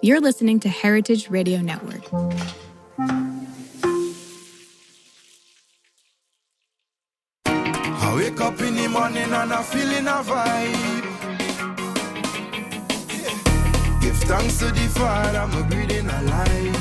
You're listening to Heritage Radio Network. I wake up in the morning and I'm feeling a vibe. Yeah. Give thanks to the Father, I'm breathing alive.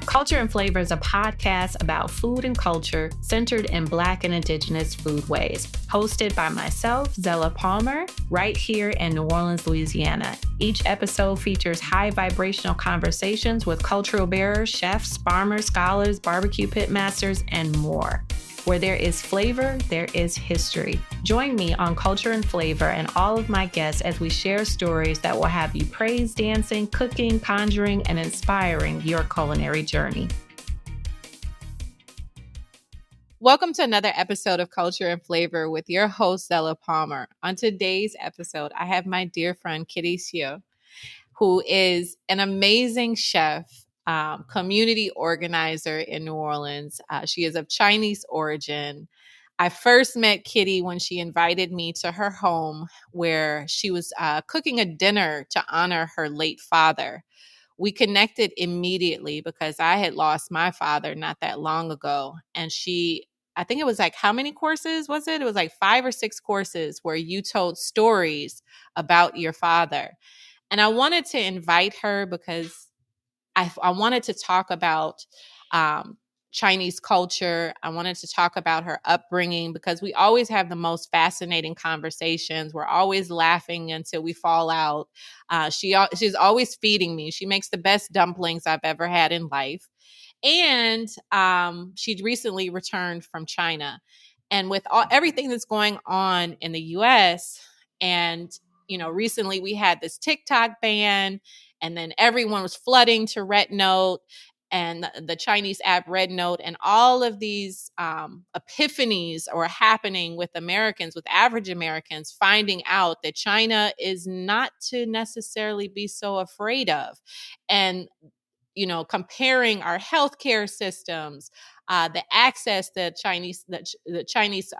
Culture and Flavor is a podcast about food and culture centered in Black and Indigenous foodways, hosted by myself, Zella Palmer, right here in New Orleans, Louisiana. Each episode features high vibrational conversations with cultural bearers, chefs, farmers, scholars, barbecue pitmasters, and more. Where there is flavor, there is history. Join me on Culture and Flavor and all of my guests as we share stories that will have you praise dancing, cooking, conjuring, and inspiring your culinary journey. Welcome to another episode of Culture and Flavor with your host, Zella Palmer. On today's episode, I have my dear friend, Kitty Xue, who is an amazing chef, community organizer in New Orleans. She is of Chinese origin. I first met Kitty when she invited me to her home where she was cooking a dinner to honor her late father. We connected immediately because I had lost my father not that long ago. And I think it was like, how many courses was it? It was like 5 or 6 courses where you told stories about your father. And I wanted to invite her because I wanted to talk about Chinese culture. I wanted to talk about her upbringing because we always have the most fascinating conversations. We're always laughing until we fall out. She's always feeding me. She makes the best dumplings I've ever had in life. And she recently returned from China. And with everything that's going on in the U.S. and recently we had this TikTok ban, and then everyone was flooding to Red Note and the Chinese app Red Note, and all of these epiphanies are happening with Americans, with average Americans, finding out that China is not to necessarily be so afraid of. And comparing our healthcare systems, the access that the Chinese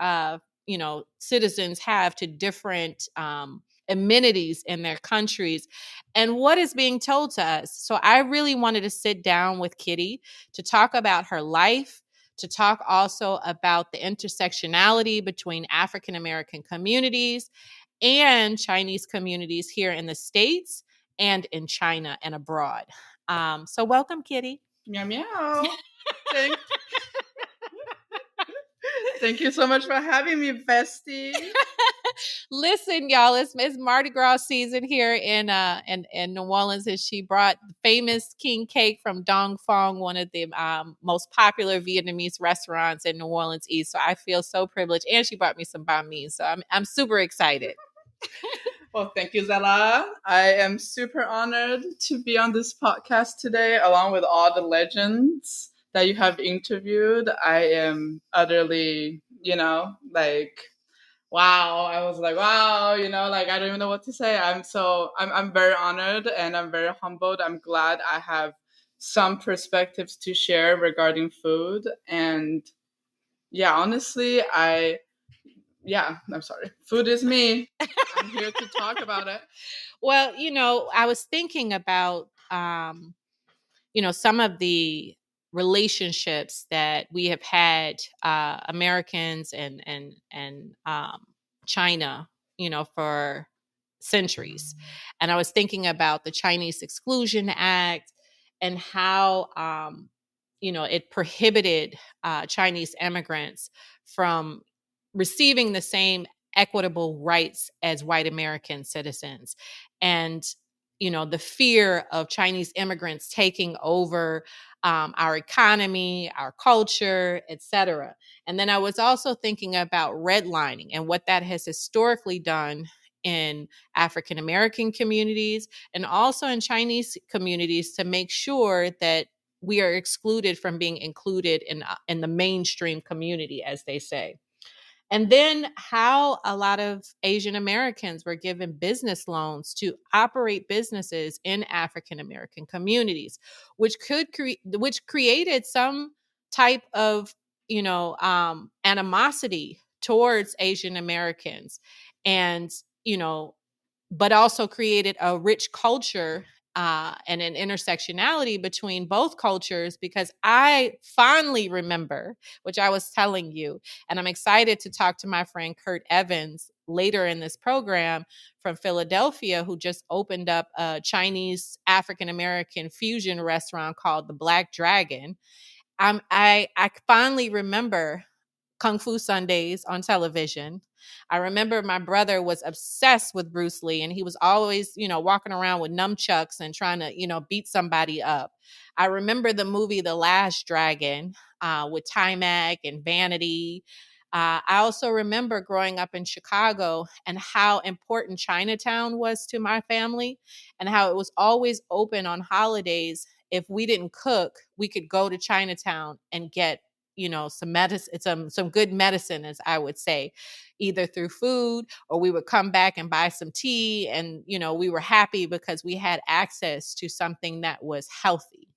citizens have to different amenities in their countries, and what is being told to us. So I really wanted to sit down with Kitty to talk about her life, to talk also about the intersectionality between African American communities and Chinese communities here in the States and in China and abroad. So welcome, Kitty. Meow meow. Thank you so much for having me, bestie. Listen, y'all, it's Mardi Gras season here in New Orleans, and she brought the famous king cake from Dong Phuong, one of the most popular Vietnamese restaurants in New Orleans East. So I feel so privileged, and she brought me some banh mi, so I'm super excited. Well, thank you, Zella. I am super honored to be on this podcast today, along with all the legends that you have interviewed. I am utterly, wow. I was like, wow, I don't even know what to say. I'm very honored and I'm very humbled. I'm glad I have some perspectives to share regarding food. And yeah, honestly, I'm sorry. Food is me. I'm here to talk about it. Well, I was thinking about, some of the relationships that we have had, Americans and China, for centuries. And I was thinking about the Chinese Exclusion Act and how, it prohibited Chinese immigrants from receiving the same equitable rights as white American citizens. And, the fear of Chinese immigrants taking over our economy, our culture, etc. And then I was also thinking about redlining and what that has historically done in African American communities and also in Chinese communities to make sure that we are excluded from being included in the mainstream community, as they say. And then how a lot of Asian Americans were given business loans to operate businesses in African American communities, which created some type of animosity towards Asian Americans. And but also created a rich culture and an intersectionality between both cultures, because I fondly remember, which I was telling you, and I'm excited to talk to my friend Kurt Evans later in this program from Philadelphia, who just opened up a Chinese African American fusion restaurant called the Black Dragon. I fondly remember Kung Fu Sundays on television. I remember my brother was obsessed with Bruce Lee, and he was always, walking around with nunchucks and trying to, beat somebody up. I remember the movie The Last Dragon with Timac and Vanity. I also remember growing up in Chicago and how important Chinatown was to my family, and how it was always open on holidays. If we didn't cook, we could go to Chinatown and get some medicine, some good medicine, as I would say, either through food, or we would come back and buy some tea, and we were happy because we had access to something that was healthy.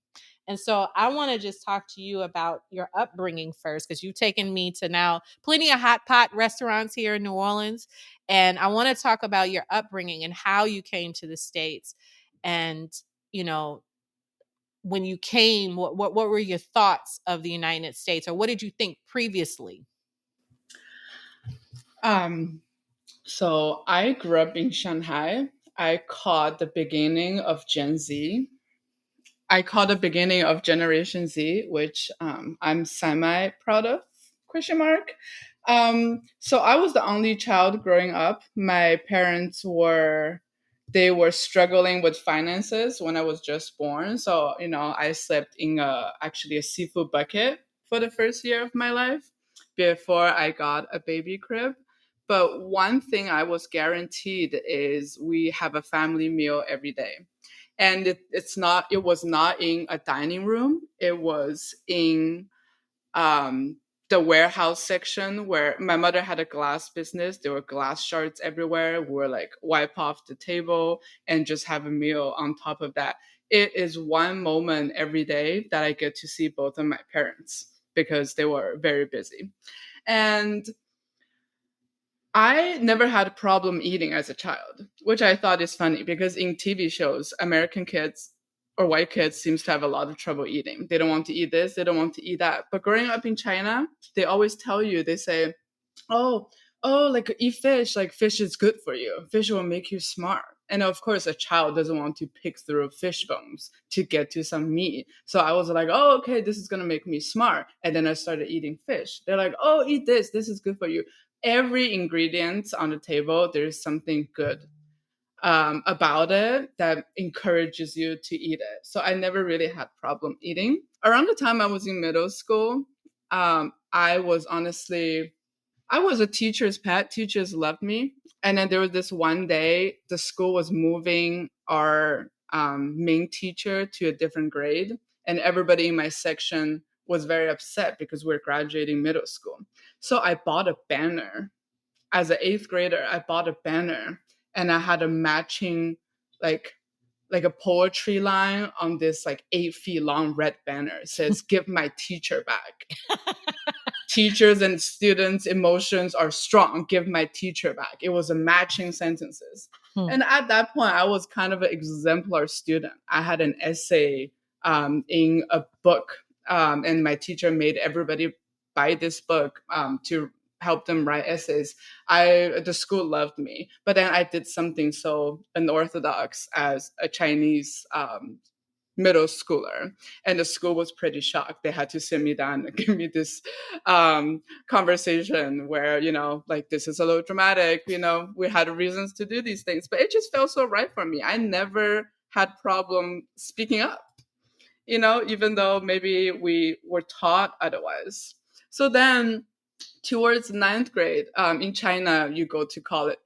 And so I want to just talk to you about your upbringing first, because you've taken me to now plenty of hot pot restaurants here in New Orleans. And I want to talk about your upbringing and how you came to the States. And, when you came, what were your thoughts of the United States, or what did you think previously? So I grew up in Shanghai. I caught the beginning of Gen Z. I caught the beginning of Generation Z, which I'm semi proud of, question mark. So I was the only child growing up. My parents they were struggling with finances when I was just born. So, I slept in actually a seafood bucket for the first year of my life before I got a baby crib. But one thing I was guaranteed is we have a family meal every day. And it was not in a dining room. It was in the warehouse section, where my mother had a glass business. There were glass shards everywhere. We were like, wipe off the table and just have a meal on top of that. It is one moment every day that I get to see both of my parents, because they were very busy. And I never had a problem eating as a child, which I thought is funny, because in TV shows, American kids or white kids seems to have a lot of trouble eating. They don't want to eat this, they don't want to eat that. But growing up in China, they always tell you, they say, oh, like eat fish, like fish is good for you. Fish will make you smart. And of course, a child doesn't want to pick through fish bones to get to some meat. So I was like, oh, okay, this is going to make me smart. And then I started eating fish. They're like, oh, eat this. This is good for you. Every ingredient on the table, there's something good about it that encourages you to eat it. So I never really had problem eating. Around the time I was in middle school, I was a teacher's pet. Teachers loved me. And then there was this one day, the school was moving our main teacher to a different grade. And everybody in my section was very upset because we're graduating middle school. So I bought a banner. As an 8th grader, I bought a banner, and I had a matching, like a poetry line on this 8 feet long red banner. It says, "Give my teacher back." Teachers and students' emotions are strong. Give my teacher back. It was a matching sentences. And at that point, I was kind of an exemplar student. I had an essay in a book, and my teacher made everybody buy this book to help them write essays. The school loved me, but then I did something so unorthodox as a Chinese middle schooler, and the school was pretty shocked. They had to sit me down and give me this conversation where, this is a little dramatic, we had reasons to do these things, but it just felt so right for me. I never had problem speaking up, even though maybe we were taught otherwise. So then towards 9th grade, in China, you go to college,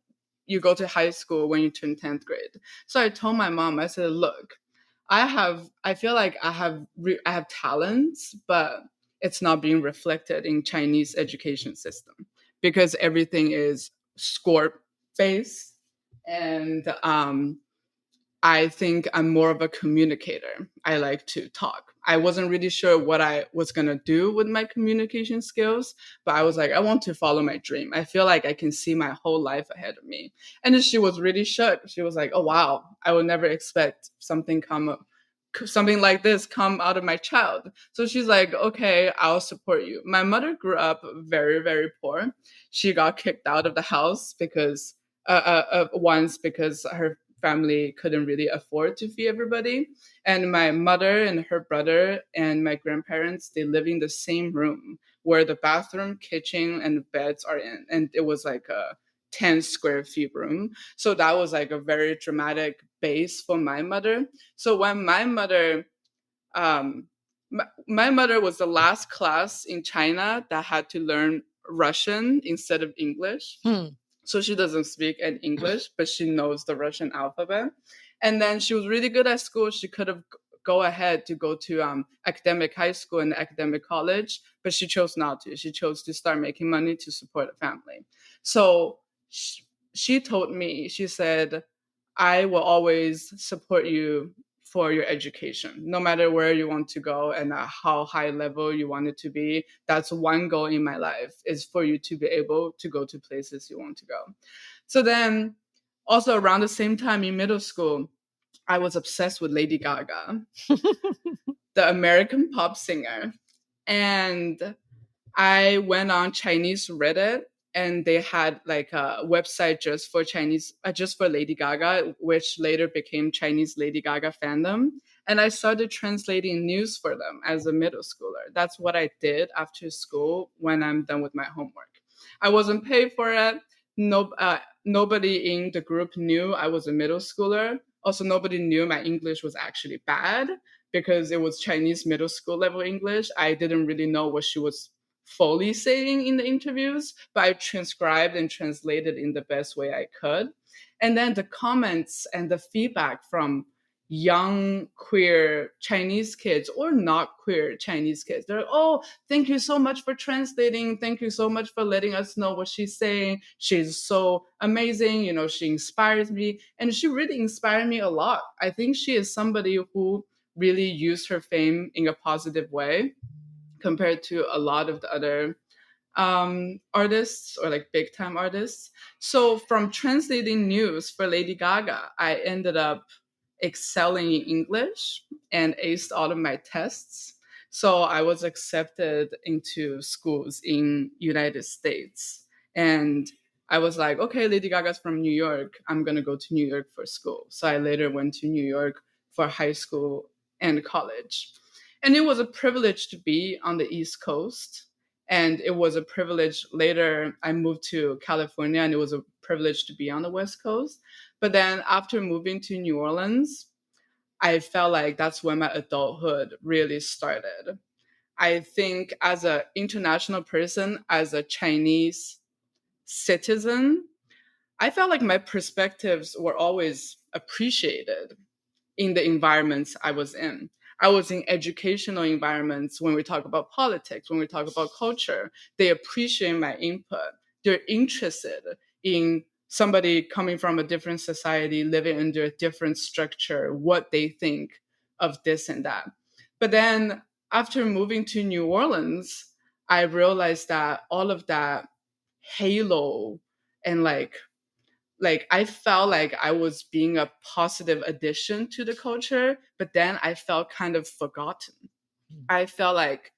you go to high school when you turn 10th grade. So I told my mom, I said, look, I feel like I have talents, but it's not being reflected in Chinese education system, because everything is score based, and I think I'm more of a communicator. I like to talk. I wasn't really sure what I was going to do with my communication skills, but I was like, I want to follow my dream. I feel like I can see my whole life ahead of me. And then she was really shocked. She was like, oh, wow, I would never expect something like this come out of my child. So she's like, okay, I'll support you. My mother grew up very, very poor. She got kicked out of the house because once because her family couldn't really afford to feed everybody. And my mother and her brother and my grandparents, they live in the same room where the bathroom, kitchen, and beds are in. And it was like a 10 square feet room. So that was like a very dramatic base for my mother. So when um, my mother was the last class in China that had to learn Russian instead of English. So she doesn't speak in English, but she knows the Russian alphabet. And then she was really good at school. She could have go ahead to go to academic high school and academic college, but she chose not to. She chose to start making money to support a family. So she told me, she said, I will always support you for your education, no matter where you want to go and how high level you want it to be. That's one goal in my life, is for you to be able to go to places you want to go. So then also around the same time in middle school, I was obsessed with Lady Gaga, the American pop singer. And I went on Chinese Reddit, and they had like a website just for Lady Gaga, which later became Chinese Lady Gaga fandom. And I started translating news for them as a middle schooler. That's what I did after school when I'm done with my homework. I wasn't paid for it. Nobody in the group knew I was a middle schooler. Also, nobody knew my English was actually bad because it was Chinese middle school level English. I didn't really know what she was fully saying in the interviews, but I transcribed and translated in the best way I could. And then the comments and the feedback from young queer Chinese kids or not queer Chinese kids, they're like, oh, thank you so much for translating. Thank you so much for letting us know what she's saying. She's so amazing. You know, she inspires me. And she really inspired me a lot. I think she is somebody who really used her fame in a positive way compared to a lot of the other artists or like big time artists. So from translating news for Lady Gaga, I ended up excelling in English and aced all of my tests. So I was accepted into schools in United States. And I was like, okay, Lady Gaga's from New York. I'm going to go to New York for school. So I later went to New York for high school and college. And it was a privilege to be on the East Coast. And it was a privilege later. I moved to California, and it was a privilege to be on the West Coast. But then after moving to New Orleans, I felt like that's when my adulthood really started. I think as an international person, as a Chinese citizen, I felt like my perspectives were always appreciated in the environments I was in. I was in educational environments when we talk about politics, when we talk about culture. They appreciate my input. They're interested in somebody coming from a different society, living under a different structure, what they think of this and that. But then after moving to New Orleans, I realized that all of that halo and like I felt like I was being a positive addition to the culture, but then I felt kind of forgotten. I felt like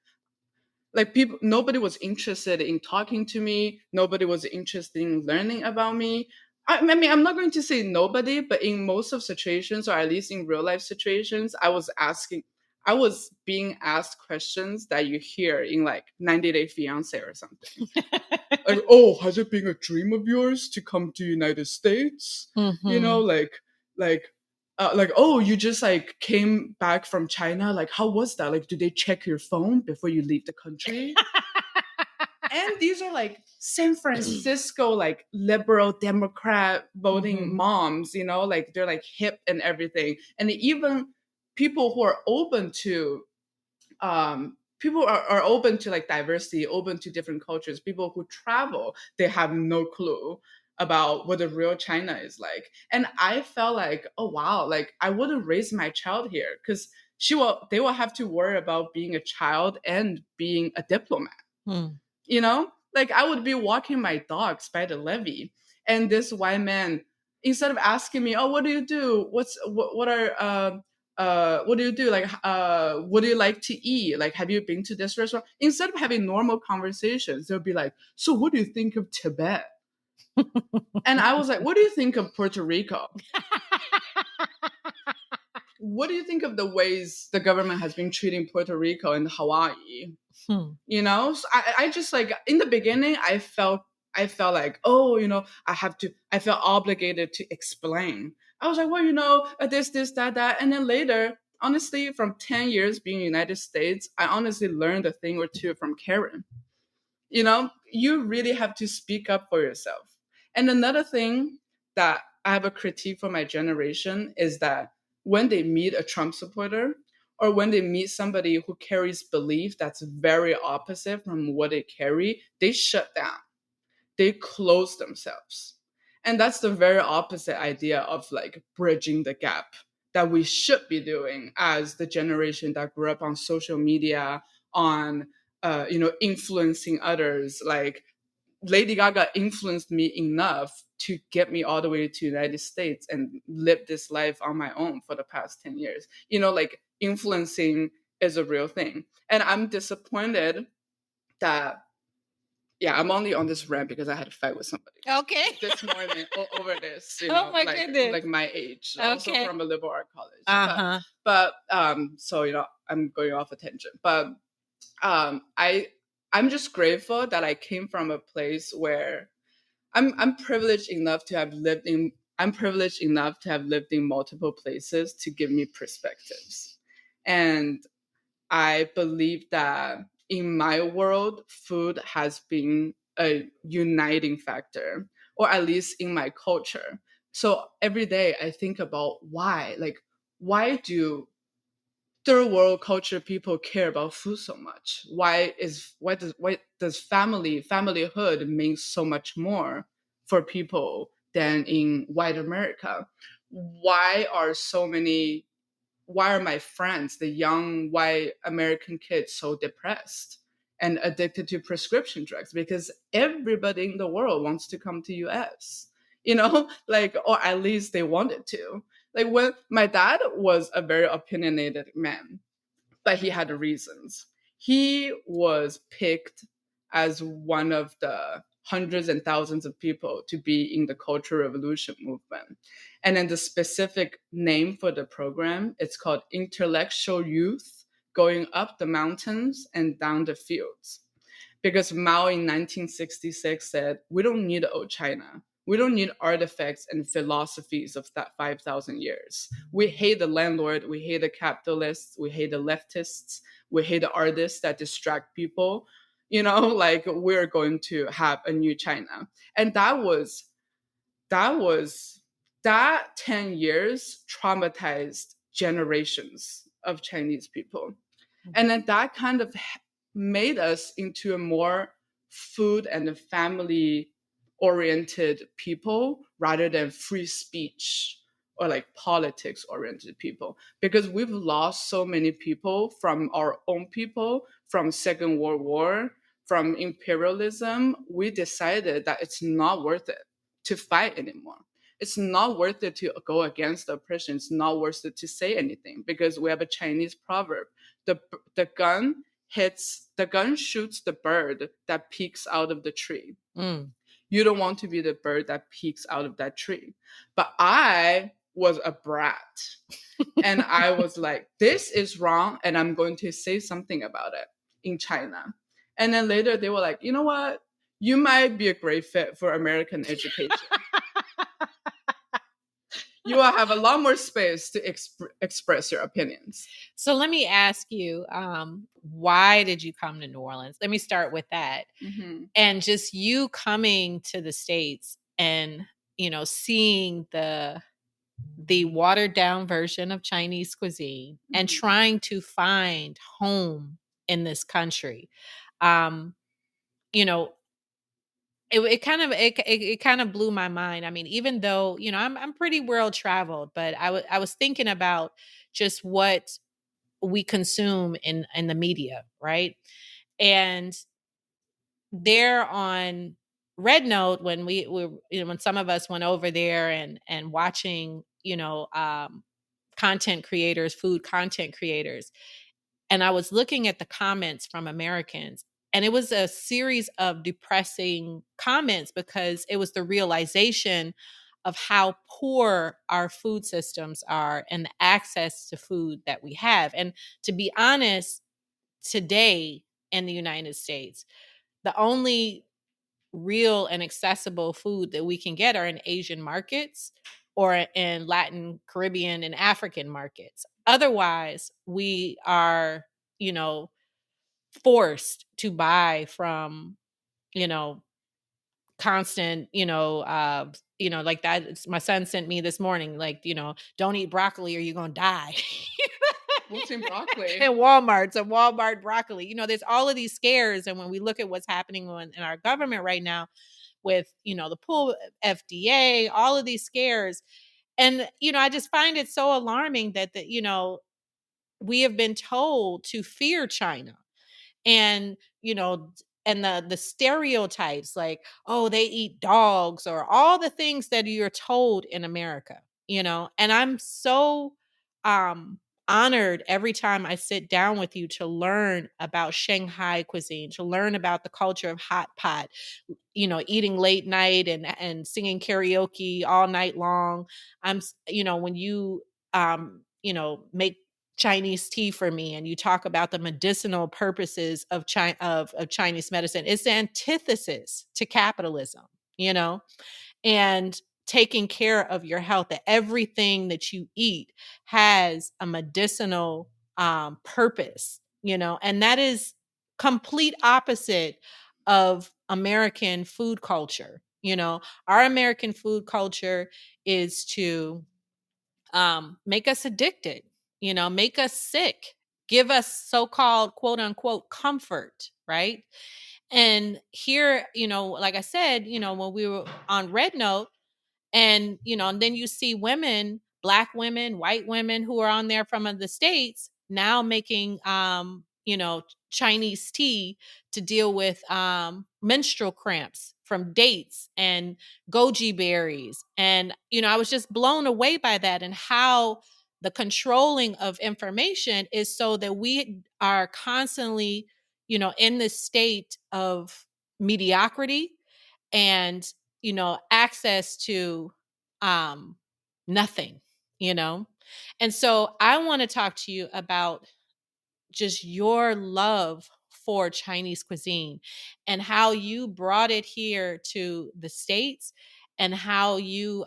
people, nobody was interested in talking to me. Nobody was interested in learning about me. I mean, I'm not going to say nobody, but in most of situations, or at least in real life situations, I was being asked questions that you hear in like 90 Day Fiance or something. Like, oh, has it been a dream of yours to come to United States? You know, like oh, you just like came back from China. Like, how was that? Like, do they check your phone before you leave the country? And these are like San Francisco, like liberal Democrat voting moms, you know, like they're like hip and everything. And even people who are open to people are open to like diversity, open to different cultures. People who travel, they have no clue about what the real China is like. And I felt like, oh wow, like I wouldn't raise my child here because they will have to worry about being a child and being a diplomat. You know, like I would be walking my dogs by the levee, and this white man, instead of asking me, oh, what do you do? What do you do? Like, what do you like to eat? Like, have you been to this restaurant? Instead of having normal conversations, they'll be like, so what do you think of Tibet? And I was like, what do you think of Puerto Rico? What do you think of the ways the government has been treating Puerto Rico and Hawaii? You know, so I just like in the beginning, I felt like, oh, you know, I felt obligated to explain. I was like, well, you know, this, that. And then later, honestly, from 10 years being in the United States, I honestly learned a thing or two from Karen. You know, you really have to speak up for yourself. And another thing that I have a critique for my generation is that when they meet a Trump supporter or when they meet somebody who carries belief that's very opposite from what they carry, they shut down. They close themselves. And that's the very opposite idea of like bridging the gap that we should be doing as the generation that grew up on social media, on influencing others. Like Lady Gaga influenced me enough to get me all the way to the United States and live this life on my own for the past 10 years. You know, like influencing is a real thing. And I'm disappointed that, yeah, I'm only on this rant because I had a fight with somebody. Okay. This morning over this, you Oh know, my like, goodness. like my age, also Okay. from a liberal art college. Uh-huh. But so, you know, I'm going off a tangent. But I'm just grateful that I came from a place where I'm privileged enough to have lived in multiple places to give me perspectives. And I believe that in my world, food has been a uniting factor, or at least in my culture. So every day I think about why do third world culture people care about food so much? Why does familyhood mean so much more for people than in white America? Why are my friends, the young white American kids, so depressed and addicted to prescription drugs? Because everybody in the world wants to come to US, you know, like, or at least they wanted to. Like when my dad was a very opinionated man, but he had reasons. He was picked as one of the hundreds and thousands of people to be in the Cultural Revolution movement. And then the specific name for the program, it's called Intellectual Youth Going Up the Mountains and Down the Fields. Because Mao in 1966 said, we don't need old China. We don't need artifacts and philosophies of that 5,000 years. We hate the landlord. We hate the capitalists. We hate the leftists. We hate the artists that distract people. You know, like we're going to have a new China. And that 10 years traumatized generations of Chinese people. And then that kind of made us into a more food and family oriented people rather than free speech or like politics oriented people, because we've lost so many people from our own people, from Second World War, from imperialism. We decided that it's not worth it to fight anymore. It's not worth it to go against oppression. It's not worth it to say anything, because we have a Chinese proverb: the gun shoots the bird that peeks out of the tree. You don't want to be the bird that peeks out of that tree. But I was a brat. And I was like, this is wrong, and I'm going to say something about it in China. And then later they were like, you know what? You might be a great fit for American education. You will have a lot more space to express your opinions. So let me ask you, why did you come to New Orleans? Let me start with that. Mm-hmm. And just you coming to the States and, you know, seeing the watered down version of Chinese cuisine and trying to find home in this country. You know, it kind of blew my mind. I mean, even though, you know, I'm pretty world traveled, but I was thinking about just what we consume in the media, right? And there on Red Note, when you know, when some of us went over there and watching, you know, content creators, food content creators, and I was looking at the comments from Americans, and it was a series of depressing comments because it was the realization of how poor our food systems are and the access to food that we have. And to be honest, today in the United States, the only real and accessible food that we can get are in Asian markets or in Latin, Caribbean, and African markets. Otherwise, we are, you know, forced to buy from, you know, constant, you know, like that. My son sent me this morning, like, you know, don't eat broccoli or you're gonna die. What's in broccoli? In Walmart, so Walmart broccoli. You know, there's all of these scares, and when we look at what's happening in our government right now, with, you know, the pool FDA, all of these scares, and you know, I just find it so alarming that you know, we have been told to fear China, and you know, and the stereotypes like, oh, they eat dogs, or all the things that you're told in America, you know. And I'm so um honored every time I sit down with you to learn about Shanghai cuisine, to learn about the culture of hot pot, you know, eating late night and singing karaoke all night long. You know, when you you know, make Chinese tea for me, and you talk about the medicinal purposes of of Chinese medicine. It's the antithesis to capitalism, you know, and taking care of your health. That everything that you eat has a medicinal purpose, you know, and that is complete opposite of American food culture. You know, our American food culture is to make us addicted, you know, make us sick, give us so-called quote unquote comfort, right? And here, you know, like I said, you know, when we were on Red Note, and you know, and then you see women, black women, white women who are on there from the states now making you know, Chinese tea to deal with menstrual cramps from dates and goji berries. And you know, I was just blown away by that, and how the controlling of information is so that we are constantly, you know, in this state of mediocrity and, you know, access to um nothing, you know. And so I want to talk to you about just your love for Chinese cuisine and how you brought it here to the States, and how you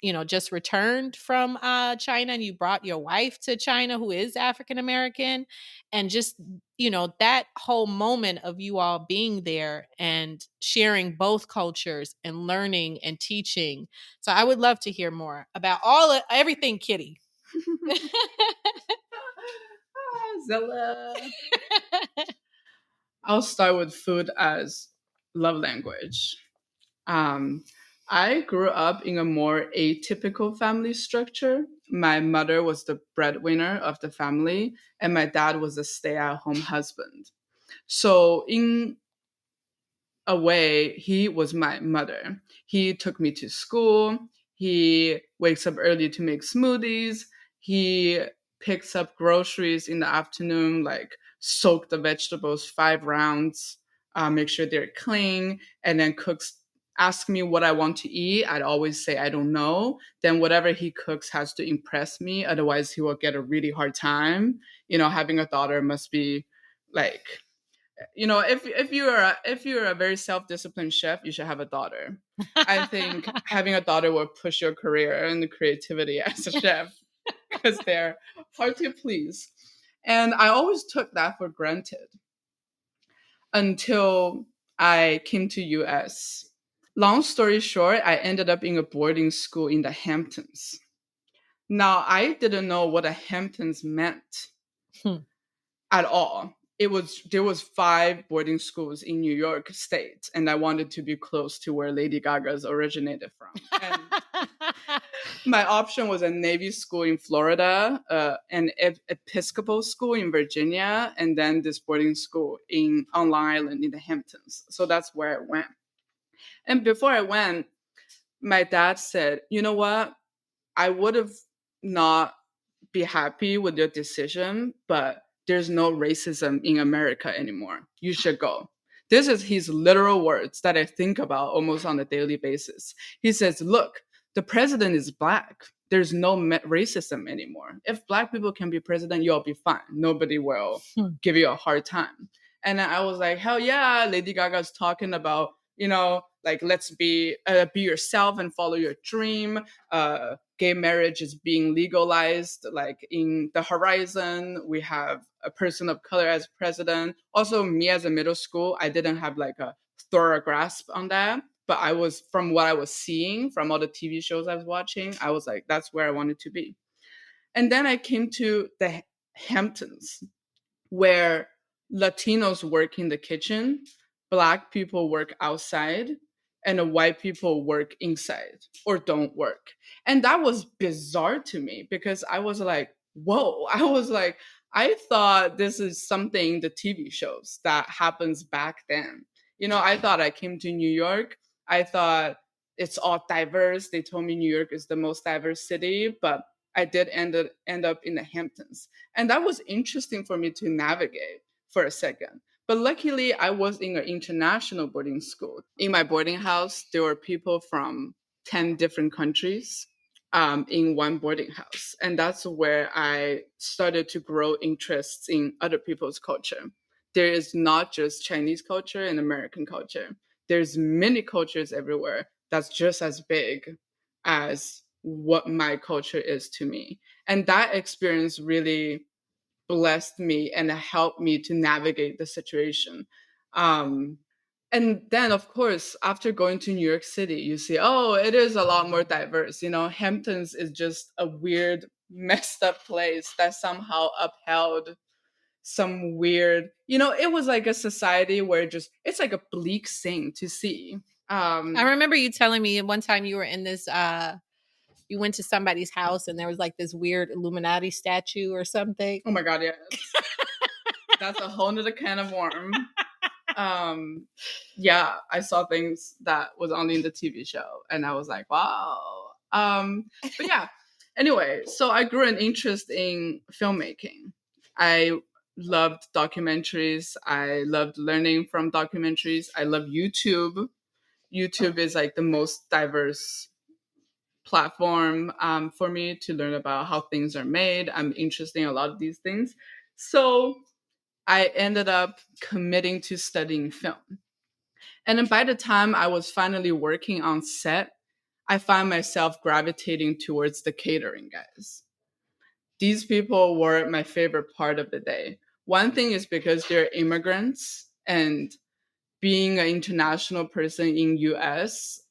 you know, just returned from China, and you brought your wife to China who is African American, and just, you know, that whole moment of you all being there and sharing both cultures and learning and teaching. So I would love to hear more about everything Kitty. Zella. I'll start with food as love language. Um, I grew up in a more atypical family structure. My mother was the breadwinner of the family, and my dad was a stay at home husband. So, in a way, he was my mother. He took me to school. He wakes up early to make smoothies. He picks up groceries in the afternoon, like soak the vegetables 5 rounds, make sure they're clean, and then cooks. Ask me what I want to eat. I'd always say I don't know. Then whatever he cooks has to impress me. Otherwise, he will get a really hard time. You know, having a daughter must be like, you know, if you're a very self-disciplined chef, you should have a daughter. I think having a daughter will push your career and creativity as a chef, because they're hard to please. And I always took that for granted until I came to US. Long story short, I ended up in a boarding school in the Hamptons. Now, I didn't know what the Hamptons meant Hmm. at all. there was 5 boarding schools in New York State, and I wanted to be close to where Lady Gaga's originated from. And my option was a Navy school in Florida, an Episcopal school in Virginia, and then this boarding school on Long Island in the Hamptons. So that's where I went. And before I went, my dad said, "You know what? I would have not be happy with your decision, but there's no racism in America anymore. You should go." This is his literal words that I think about almost on a daily basis. He says, "Look, the president is Black. There's no racism anymore. If Black people can be president, you'll be fine. Nobody will give you a hard time." And I was like, hell yeah, Lady Gaga's talking about, like, let's be yourself and follow your dream. Gay marriage is being legalized. Like, in the horizon, we have a person of color as president. Also, me as a middle school, I didn't have like a thorough grasp on that. But from what I was seeing from all the TV shows I was watching, I was like, that's where I wanted to be. And then I came to the Hamptons, where Latinos work in the kitchen, Black people work outside, and white people work inside or don't work. And that was bizarre to me because I was like, whoa. I was like, I thought this is something the TV shows that happens back then. I thought I came to New York. I thought it's all diverse. They told me New York is the most diverse city, but I did end up in the Hamptons. And that was interesting for me to navigate for a second. But luckily, I was in an international boarding school. In my boarding house, there were people from 10 different countries in one boarding house. And that's where I started to grow interests in other people's culture. There is not just Chinese culture and American culture. There's many cultures everywhere that's just as big as what my culture is to me. And that experience really blessed me and helped me to navigate the situation. And then, of course, after going to New York City, you see, oh, it is a lot more diverse. Hamptons is just a weird, messed up place that somehow upheld some weird, it was like a society where it's like a bleak thing to see. I remember you telling me one time you were in this, you went to somebody's house and there was like this weird Illuminati statue or something. Oh my God, yes. That's a whole nother can of worms. Yeah, I saw things that was only in the TV show and I was like, wow. But yeah, anyway, so I grew an interest in filmmaking. I loved documentaries. I loved learning from documentaries. I love YouTube. YouTube is like the most diverse platform for me to learn about how things are made. I'm interested in a lot of these things. So I ended up committing to studying film. And then by the time I was finally working on set, I found myself gravitating towards the catering guys. These people were my favorite part of the day. One thing is because they're immigrants, and being an international person in US,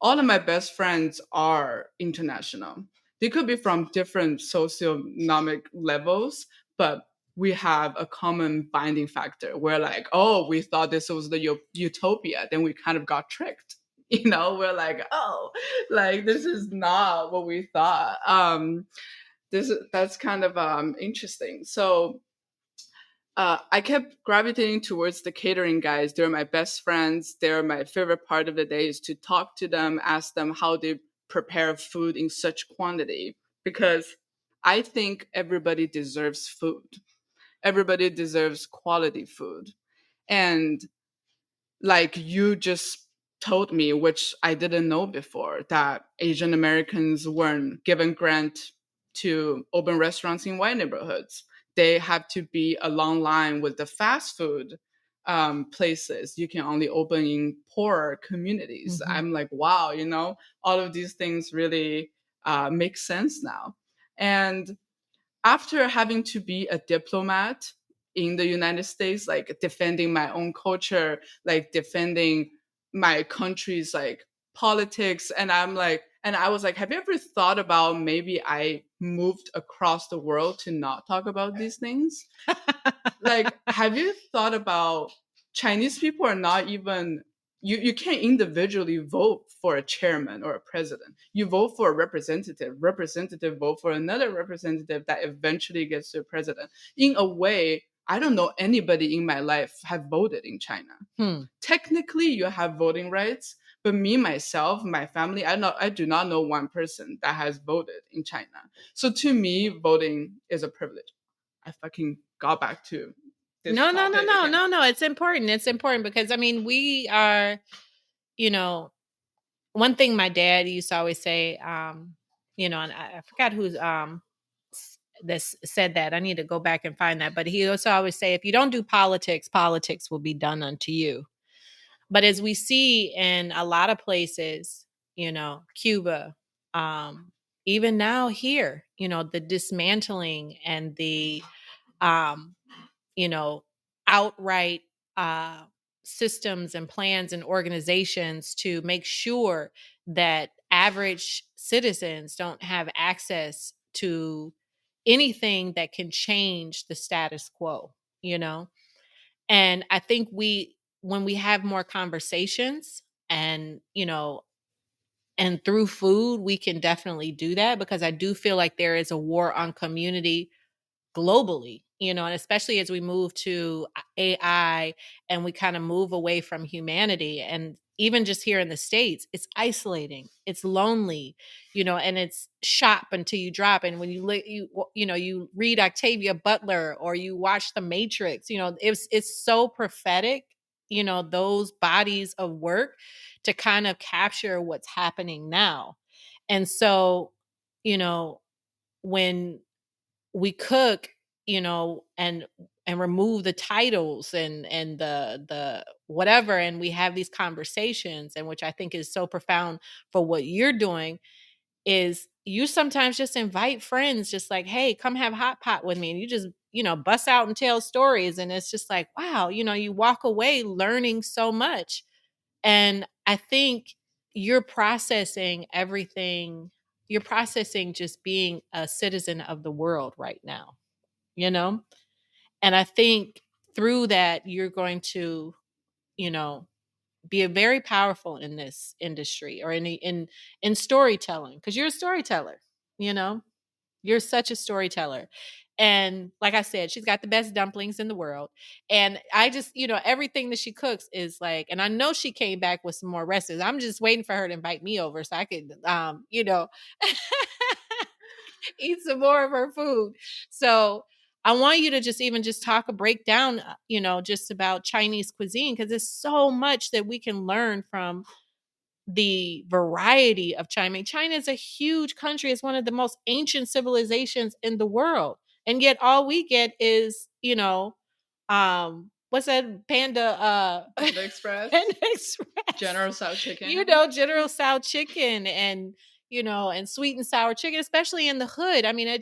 all of my best friends are international. They could be from different socioeconomic levels, but we have a common binding factor. We're like, oh, we thought this was the utopia. Then we kind of got tricked. We're like, oh, like this is not what we thought. That's kind of interesting. So I kept gravitating towards the catering guys. They're my best friends. They're my favorite part of the day is to talk to them, ask them how they prepare food in such quantity. Because I think everybody deserves food. Everybody deserves quality food. And like you just told me, which I didn't know before, that Asian Americans weren't given grant to open restaurants in white neighborhoods. They have to be a long line with the fast food places. You can only open in poorer communities. Mm-hmm. I'm like, wow, all of these things really make sense now. And after having to be a diplomat in the United States, like defending my own culture, like defending my country's like politics, and I was like, have you ever thought about maybe I moved across the world to not talk about these things? Like, have you thought about Chinese people are not even you can't individually vote for a chairman or a president. You vote for a representative. Representative vote for another representative that eventually gets to a president. In a way, I don't know anybody in my life have voted in China. Technically, you have voting rights, but me myself, my family, I do not know one person that has voted in China. So to me, voting is a privilege. I fucking got back to this No, no, no, topic no, again. no, no. It's important. It's important because I mean, we are, you know, one thing my dad used to always say, and I forgot who's this said that. I need to go back and find that. But he also always say, if you don't do politics, politics will be done unto you. But as we see in a lot of places, Cuba, even now here, the dismantling and the um, you know, outright uh, systems and plans and organizations to make sure that average citizens don't have access to anything that can change the status quo, you know? And I think when we have more conversations and, and through food, we can definitely do that because I do feel like there is a war on community globally, and especially as we move to AI and we kind of move away from humanity. And even just here in the States, it's isolating, it's lonely, and it's shop until you drop. And when you read Octavia Butler or you watch The Matrix, it's so prophetic, those bodies of work to kind of capture what's happening now. And so, when we cook, and remove the titles and the whatever, and we have these conversations, and which I think is so profound for what you're doing, is you sometimes just invite friends, just like, hey, come have hot pot with me, and you just bust out and tell stories, and it's just like, wow, you walk away learning so much. And I think you're processing everything. You're processing just being a citizen of the world right now, you know? And I think through that, you're going to, you know, be a very powerful in this industry or in storytelling, because you're a storyteller, you know? You're such a storyteller. And like I said, she's got the best dumplings in the world. And I just, everything that she cooks is like, and I know she came back with some more recipes. I'm just waiting for her to invite me over so I could, eat some more of her food. So I want you to just talk a breakdown, just about Chinese cuisine, because there's so much that we can learn from the variety of China. I mean, China is a huge country. It's one of the most ancient civilizations in the world. And yet all we get is, what's that Panda Express, Panda Express. General Tso chicken. General Tso chicken and and sweet and sour chicken, especially in the hood. I mean,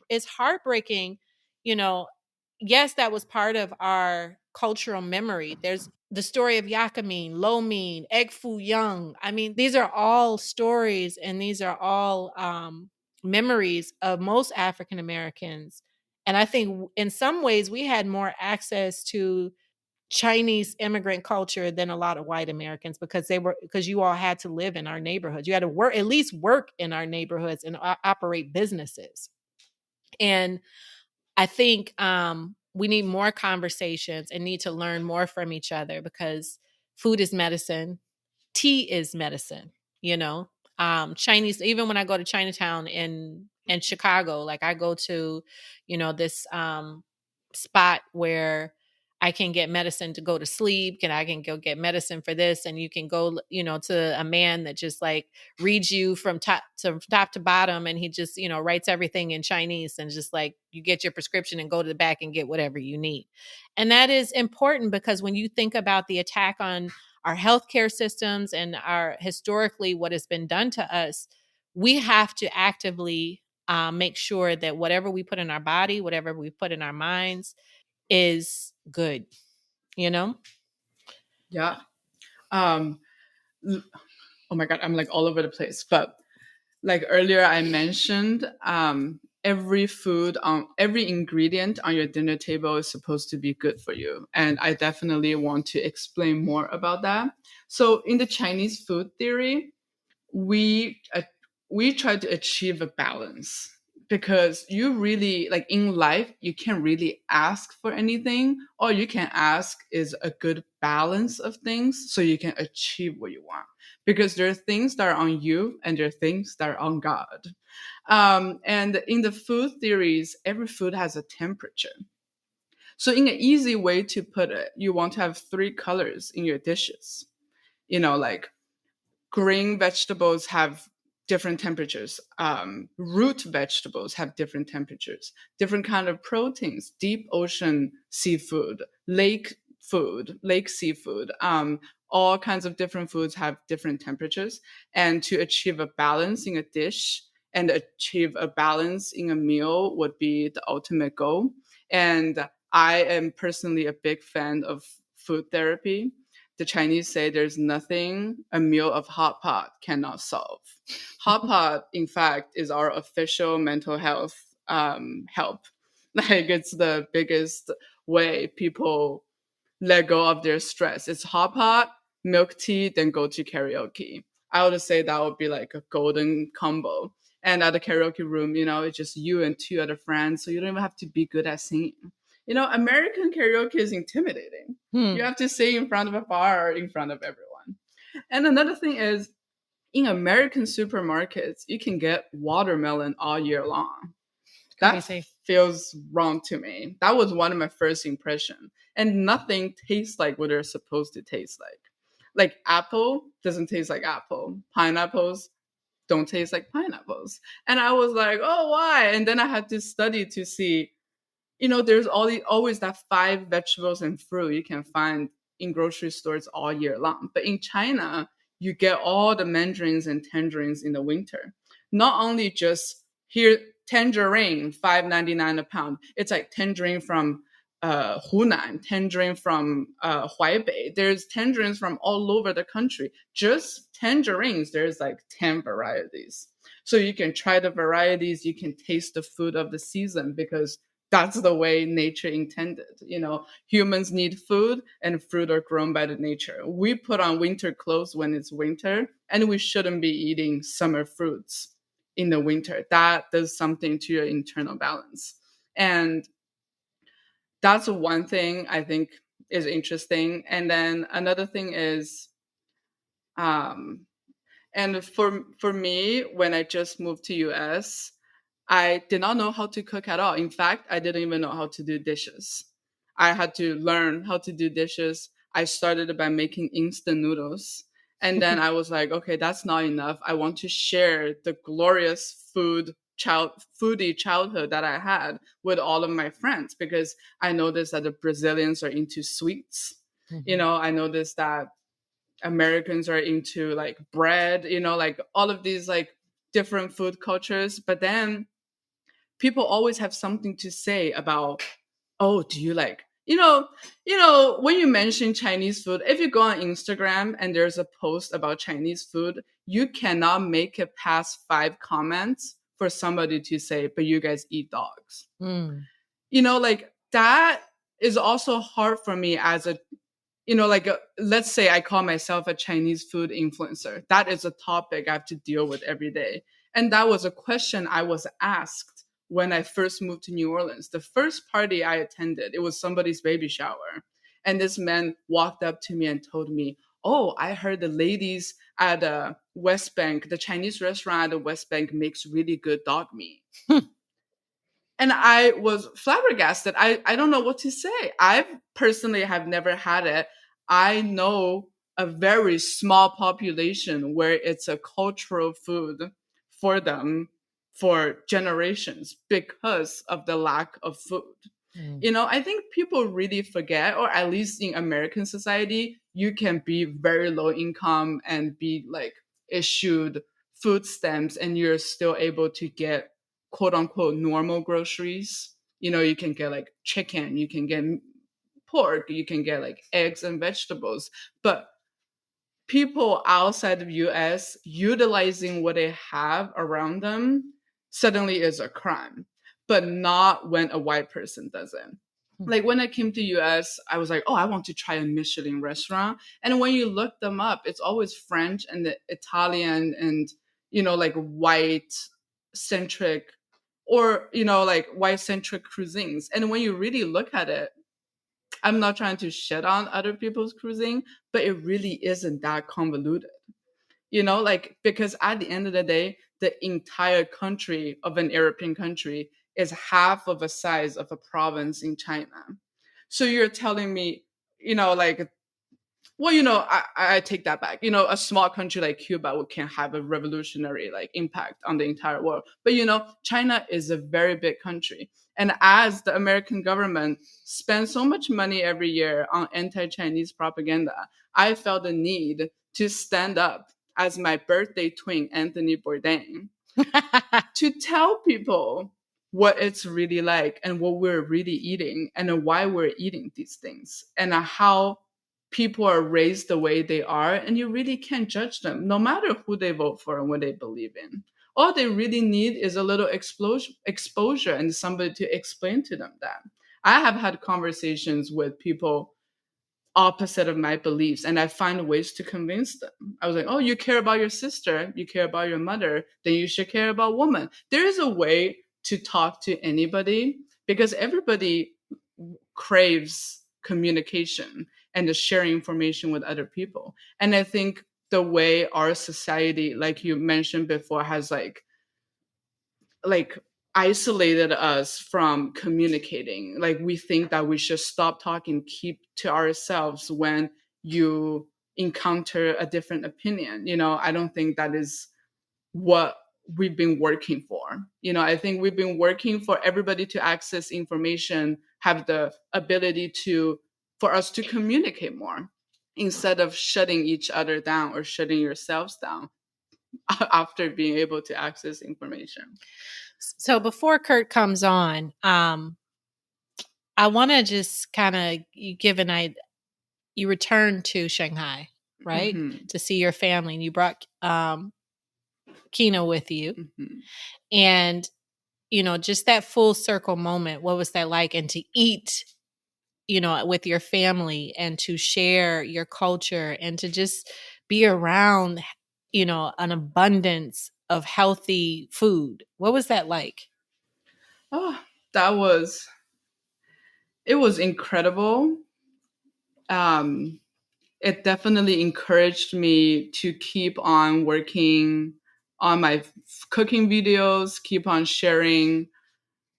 it's heartbreaking, you know. Yes, that was part of our cultural memory. There's the story of Yakameen, Lo Mein, Egg Foo Young. I mean, these are all stories and these are all memories of most African Americans. And I think in some ways we had more access to Chinese immigrant culture than a lot of white Americans because you all had to live in our neighborhoods. You had to work, at least work in our neighborhoods and operate businesses. And I think we need more conversations and need to learn more from each other because food is medicine, tea is medicine, Chinese, even when I go to Chinatown in Chicago, like I go to, this spot where I can get medicine to go to sleep, and I can go get medicine for this, and you can go, to a man that just like reads you from top to bottom, and he just, writes everything in Chinese, and just like you get your prescription and go to the back and get whatever you need. And that is important because when you think about the attack on our healthcare systems and our historically what has been done to us, we have to actively make sure that whatever we put in our body, whatever we put in our minds is good, Yeah. Oh my God, I'm like all over the place. But like earlier I mentioned, every ingredient on your dinner table is supposed to be good for you. And I definitely want to explain more about that. So in the Chinese food theory, we try to achieve a balance, because you really, like, in life you can't really ask for anything. All you can ask is a good balance of things so you can achieve what you want, because there are things that are on you and there are things that are on God. And in the food theories, every food has a temperature. So in an easy way to put it, you want to have 3 colors in your dishes. Like, green vegetables have different temperatures. Root vegetables have different temperatures. Different kind of proteins, deep ocean seafood, lake seafood. All kinds of different foods have different temperatures. And to achieve a balance in a dish and achieve a balance in a meal would be the ultimate goal. And I am personally a big fan of food therapy. The Chinese say there's nothing a meal of hot pot cannot solve. Hot pot, in fact, is our official mental health help. Like, it's the biggest way people let go of their stress. It's hot pot, milk tea, then go to karaoke. I would say that would be like a golden combo. And at the karaoke room, it's just you and 2 other friends, so you don't even have to be good at singing. American karaoke is intimidating. You have to sing in front of a bar, in front of everyone. And another thing is, in American supermarkets, you can get watermelon all year long. That feels wrong to me. That was one of my first impressions. And nothing tastes like what they're supposed to taste like. Like, apple doesn't taste like apple. Pineapples don't taste like pineapples. And I was like, oh, why? And then I had to study to see, there's always that 5 vegetables and fruit you can find in grocery stores all year long. But in China, you get all the mandarins and tangerines in the winter. Not only just here, tangerine, $5.99 a pound. It's like tangerine from Hunan, tangerine from Huaibei. There's tangerines from all over the country. Just tangerines, there's like 10 varieties. So you can try the varieties, you can taste the food of the season, because that's the way nature intended. Humans need food, and fruit are grown by the nature. We put on winter clothes when it's winter, and we shouldn't be eating summer fruits in the winter. That does something to your internal balance. And that's one thing I think is interesting. And then another thing is, and for me, when I just moved to US, I did not know how to cook at all. In fact, I didn't even know how to do dishes. I had to learn how to do dishes. I started by making instant noodles. And then I was like, okay, that's not enough. I want to share the glorious foodie childhood that I had with all of my friends, because I noticed that the Brazilians are into sweets. I noticed that Americans are into like bread, like all of these like different food cultures. But then people always have something to say about, oh, do you like, when you mention Chinese food, if you go on Instagram and there's a post about Chinese food, you cannot make it past 5 comments for somebody to say, but you guys eat dogs. Like, that is also hard for me as a, let's say I call myself a Chinese food influencer. That is a topic I have to deal with every day. And that was a question I was asked when I first moved to New Orleans. The first party I attended, it was somebody's baby shower. And this man walked up to me and told me, oh, I heard the ladies at West Bank, the Chinese restaurant at the West Bank makes really good dog meat. And I was flabbergasted. I don't know what to say. I personally have never had it. I know a very small population where it's a cultural food for them for generations because of the lack of food. I think people really forget, or at least in American society, you can be very low income and be like issued food stamps and you're still able to get quote unquote normal groceries. You can get like chicken, you can get pork, you can get like eggs and vegetables. But people outside of US utilizing what they have around them suddenly is a crime. but not when a white person does it. Like when I came to US, I was like, oh, I want to try a Michelin restaurant. And when you look them up, it's always French and the Italian and, like white centric or, like white centric cuisines. And when you really look at it, I'm not trying to shit on other people's cuisine, but it really isn't that convoluted. Because at the end of the day, the entire country of an European country is half of the size of a province in China. So you're telling me, I take that back. A small country like Cuba can have a revolutionary impact on the entire world. But China is a very big country. And as the American government spends so much money every year on anti-Chinese propaganda, I felt the need to stand up as my birthday twin, Anthony Bourdain, to tell people what it's really like and what we're really eating and why we're eating these things and how people are raised the way they are. And you really can't judge them, no matter who they vote for and what they believe in. All they really need is a little exposure and somebody to explain to them that. I have had conversations with people opposite of my beliefs, and I find ways to convince them. I was like, oh, you care about your sister, you care about your mother, then you should care about women. There is a way to talk to anybody because everybody craves communication and to share information with other people. And I think the way our society, like you mentioned before, has like isolated us from communicating. Like we think that we should stop talking, keep to ourselves when you encounter a different opinion. I don't think that is what we've been working for. I think we've been working for everybody to access information, have the ability for us to communicate more instead of shutting each other down or shutting yourselves down after being able to access information. So before Kurt comes on, I want to just kind of you returned to Shanghai, right? Mm-hmm. To see your family, and you brought Kina with you. Mm-hmm. And, just that full circle moment, what was that like? And to eat, with your family and to share your culture and to just be around, an abundance of healthy food. What was that like? Oh, it was incredible. It definitely encouraged me to keep on working on my cooking videos, keep on sharing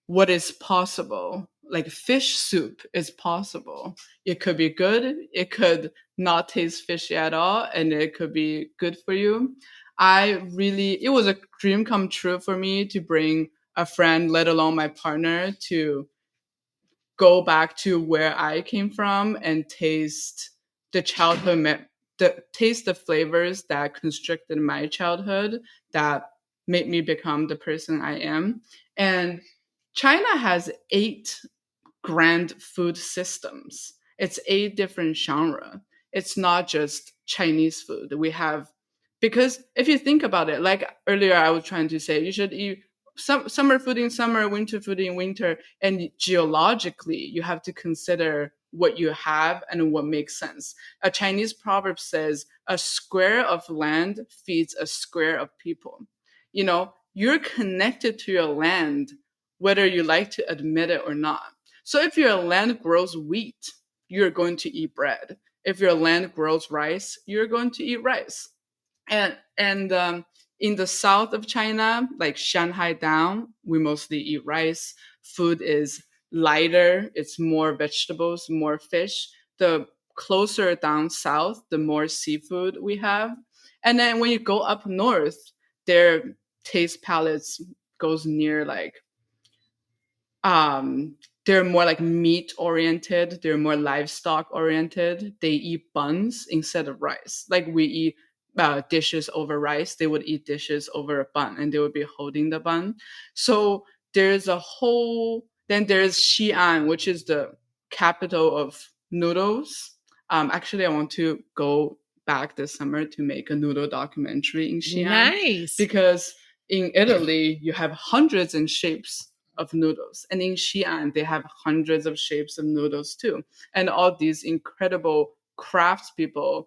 what is possible. Like fish soup is possible. It could be good. It could not taste fishy at all. And it could be good for you. It was a dream come true for me to bring a friend, let alone my partner, to go back to where I came from and taste the the flavors that constricted my childhood, that made me become the person I am. And China has 8 grand food systems. It's 8 different genres. It's not just Chinese food. Because if you think about it, like earlier I was trying to say, you should eat summer food in summer, winter food in winter. And geologically, you have to consider what you have and what makes sense. A Chinese proverb says, a square of land feeds a square of people. You're connected to your land, whether you like to admit it or not. So if your land grows wheat, you're going to eat bread. If your land grows rice, you're going to eat rice. And in the south of China, like Shanghai down, we mostly eat rice. Food is lighter. It's more vegetables, more fish. The closer down south, the more seafood we have. And then when you go up north, their taste palettes goes near they're more like meat oriented. They're more livestock oriented. They eat buns instead of rice. Like we eat dishes over rice, they would eat dishes over a bun, and they would be holding the bun. So then there's Xi'an, which is the capital of noodles. Actually, I want to go back this summer to make a noodle documentary in Xi'an. Nice. Because in Italy, you have hundreds and shapes of noodles. And in Xi'an, they have hundreds of shapes of noodles too. And all these incredible craftspeople,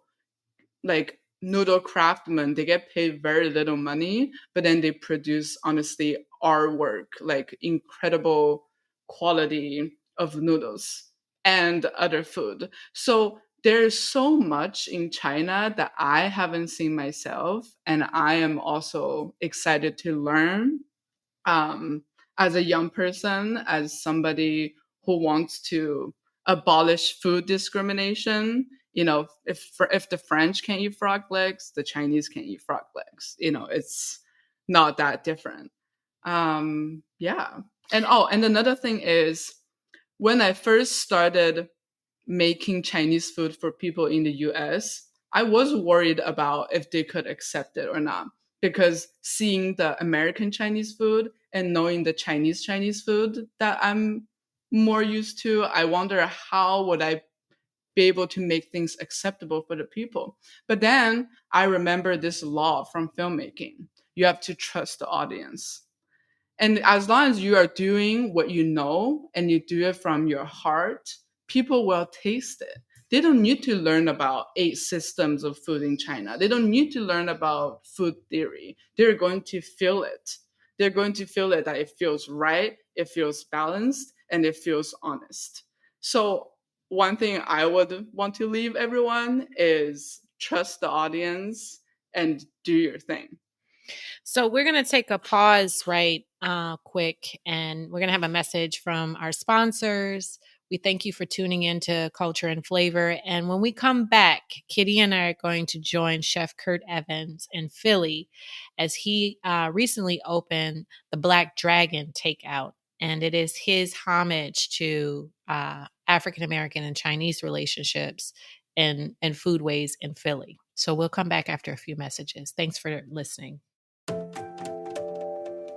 like noodle craftsmen, they get paid very little money, but then they produce honestly artwork, like incredible quality of noodles and other food. So there's so much in China that I haven't seen myself, and I am also excited to learn, as a young person, as somebody who wants to abolish food discrimination. You know, if the French can eat frog legs, the Chinese can eat frog legs. You know, it's not that different. Yeah. And another thing is, when I first started making Chinese food for people in the US, I was worried about if they could accept it or not. Because seeing the American Chinese food and knowing the Chinese food that I'm more used to, I wonder how would I be able to make things acceptable for the people. But then I remember this law from filmmaking. You have to trust the audience. And as long as you are doing what you know and you do it from your heart, people will taste it. They don't need to learn about 8 systems of food in China. They don't need to learn about food theory. They're going to feel it. They're going to feel it, that it feels right, it feels balanced, and it feels honest. So, one thing I would want to leave everyone is trust the audience and do your thing. So we're going to take a pause quick, and we're going to have a message from our sponsors. We thank you for tuning in to Culture and Flavor. And when we come back, Kitty and I are going to join Chef Kurt Evans in Philly, as he recently opened the Black Dragon Takeout. And it is his homage to African American and Chinese relationships and foodways in Philly. So we'll come back after a few messages. Thanks for listening.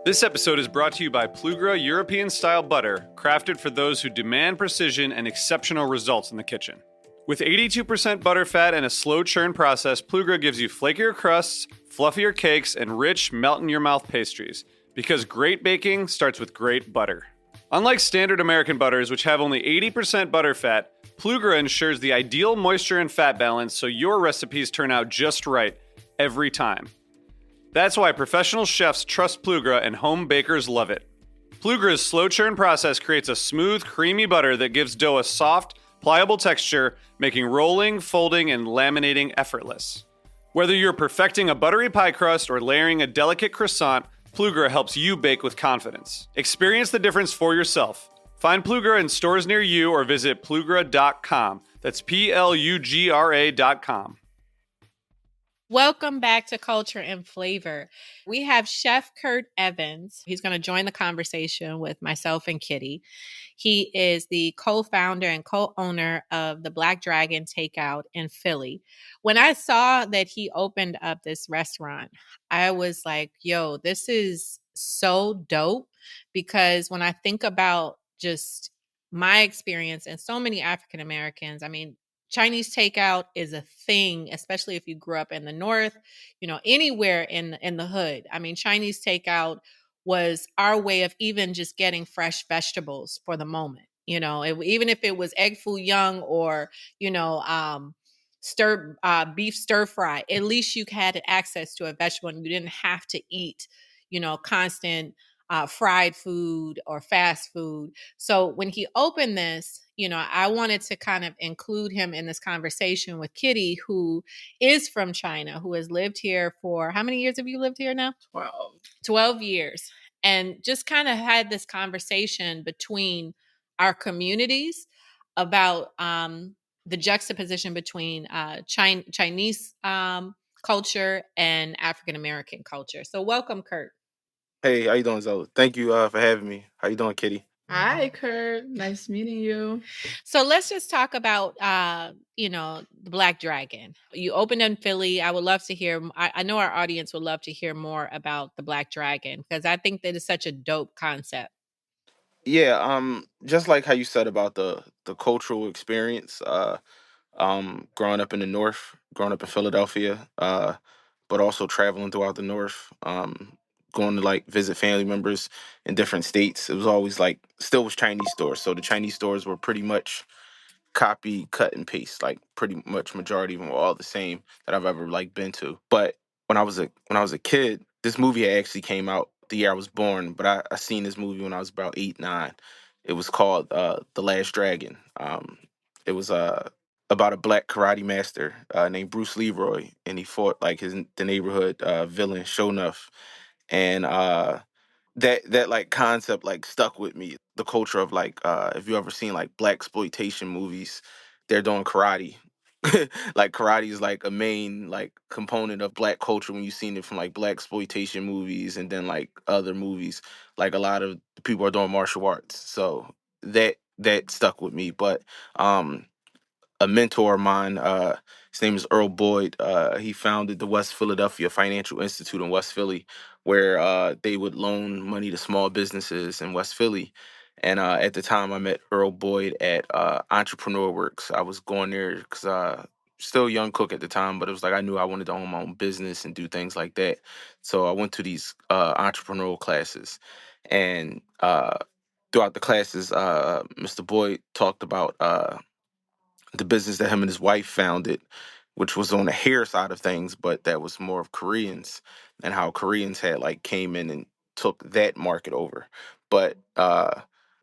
This episode is brought to you by Plugra European-style butter, crafted for those who demand precision and exceptional results in the kitchen. With 82% butter fat and a slow churn process, Plugra gives you flakier crusts, fluffier cakes, and rich, melt-in-your-mouth pastries. Because great baking starts with great butter. Unlike standard American butters, which have only 80% butter fat, Plugra ensures the ideal moisture and fat balance so your recipes turn out just right every time. That's why professional chefs trust Plugra and home bakers love it. Plugra's slow churn process creates a smooth, creamy butter that gives dough a soft, pliable texture, making rolling, folding, and laminating effortless. Whether you're perfecting a buttery pie crust or layering a delicate croissant, Plugra helps you bake with confidence. Experience the difference for yourself. Find Plugra in stores near you or visit plugra.com. That's Plugra.com. Welcome back to Culture and Flavor. We have Chef Kurt Evans. He's going to join the conversation with myself and Kitty. He is the co-founder and co-owner of the Black Dragon Takeout in Philly. When I saw that he opened up this restaurant, I was like, yo, this is so dope, because when I think about just my experience and so many African Americans, I mean, Chinese takeout is a thing, especially if you grew up in the North, anywhere in the hood. I mean, Chinese takeout was our way of even just getting fresh vegetables for the moment. Even if it was egg foo young or, beef stir fry, at least you had access to a vegetable and you didn't have to eat, constant fried food or fast food. So when he opened this, I wanted to kind of include him in this conversation with Kitty, who is from China, who has lived here for, how many years have you lived here now? 12 years. And just kind of had this conversation between our communities about the juxtaposition between Chinese culture and African American culture. So welcome, Kurt. Hey, how you doing, Zella? Thank you for having me. How you doing, Kitty? Hi, Kurt. Nice meeting you. So let's just talk about, the Black Dragon. You opened in Philly. I would love to hear, I know our audience would love to hear more about the Black Dragon, because I think that is such a dope concept. Yeah, just like how you said about the cultural experience, growing up in the North, growing up in Philadelphia, but also traveling throughout the North, going to like visit family members in different states, it was always like still was Chinese stores. So the Chinese stores were pretty much copy, cut, and paste. Like pretty much majority of them were all the same that I've ever like been to. But when I was a kid, this movie actually came out the year I was born. But I seen this movie when I was about 8, 9. It was called The Last Dragon. It was about a black karate master named Bruce Leroy, and he fought like the neighborhood villain Shonuff, and that like concept like stuck with me. The culture of like if you ever seen like black exploitation movies, they're doing karate. Like karate is like a main like component of black culture when you've seen it from like black exploitation movies and then like other movies. Like a lot of people are doing martial arts. So that stuck with me. But um a mentor of mine. His name is Earl Boyd. He founded the West Philadelphia Financial Institute in West Philly, where they would loan money to small businesses in West Philly. And at the time, I met Earl Boyd at Entrepreneur Works. I was going there because still a young cook at the time, but it was like I knew I wanted to own my own business and do things like that. So I went to these entrepreneurial classes, and throughout the classes, Mr. Boyd talked about the business that him and his wife founded, which was on the hair side of things, but that was more of Koreans, and how Koreans had like came in and took that market over. But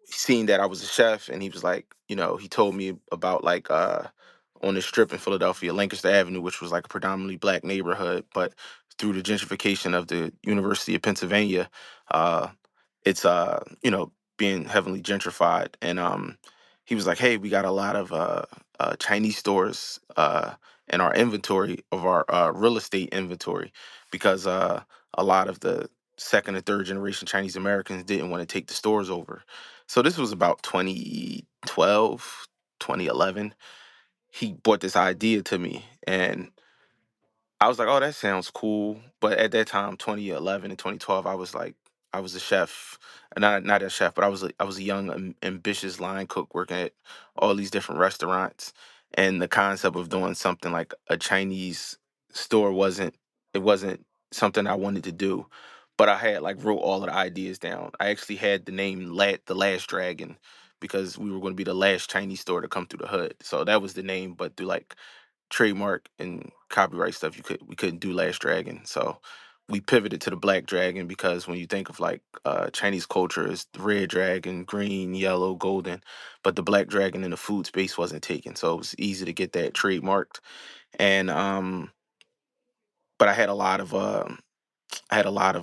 seeing that I was a chef, and he was like, he told me about like on this strip in Philadelphia, Lancaster Avenue, which was like a predominantly black neighborhood, but through the gentrification of the University of Pennsylvania, uh, it's being heavily gentrified. And he was like, hey, we got a lot of Chinese stores in our inventory of our real estate inventory, because a lot of the second and third generation Chinese Americans didn't want to take the stores over. So this was about 2012, 2011. He brought this idea to me, and I was like, "Oh, that sounds cool." But at that time, 2011 and 2012, I was like, I was a chef, not a chef, but I was a young, ambitious line cook working at all these different restaurants, and the concept of doing something like a Chinese store wasn't something I wanted to do. But I had like wrote all of the ideas down. I actually had the name the Last Dragon because we were going to be the last Chinese store to come through the hood. So that was the name, but through like trademark and copyright stuff, we couldn't do Last Dragon. So we pivoted to the Black Dragon, because when you think of like Chinese culture, is the red dragon, green, yellow, golden, but the Black Dragon in the food space wasn't taken, so it was easy to get that trademarked. And but I had a lot of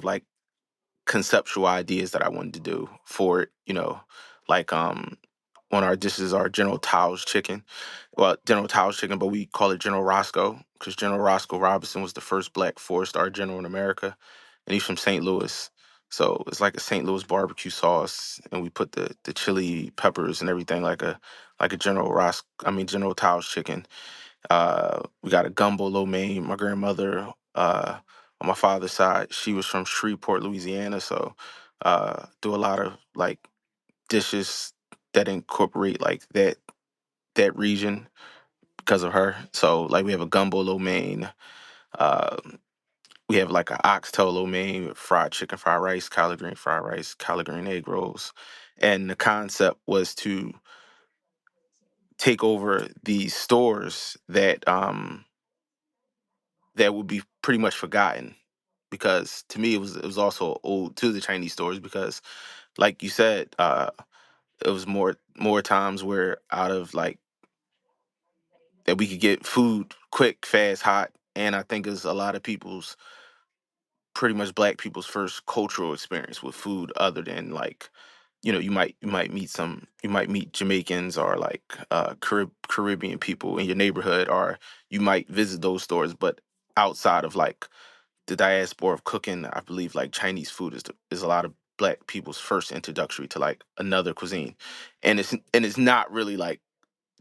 like conceptual ideas that I wanted to do for it, like one of our dishes, our General Tao's chicken. Well, General Tao's chicken, but we call it General Roscoe because General Roscoe Robinson was the first black four-star general in America, and he's from St. Louis. So it's like a St. Louis barbecue sauce, and we put the chili peppers and everything like a General Tao's chicken. We got a gumbo lo mein. My grandmother, on my father's side, she was from Shreveport, Louisiana. So do a lot of like dishes that incorporate like that region because of her. So like we have a gumbo lo mein. Uh, we have like an oxtail lo mein with fried chicken, fried rice, collard rice, collard green egg rolls. And the concept was to take over these stores that would be pretty much forgotten, because to me it was also owed to the Chinese stores, because like you said, it was more times where out of like that we could get food quick, fast, hot, and I think it's a lot of people's pretty much black people's first cultural experience with food, other than like you might meet Jamaicans or like Caribbean people in your neighborhood, or you might visit those stores, but outside of like the diaspora of cooking, I believe like Chinese food is a lot of black people's first introductory to like another cuisine, and it's not really like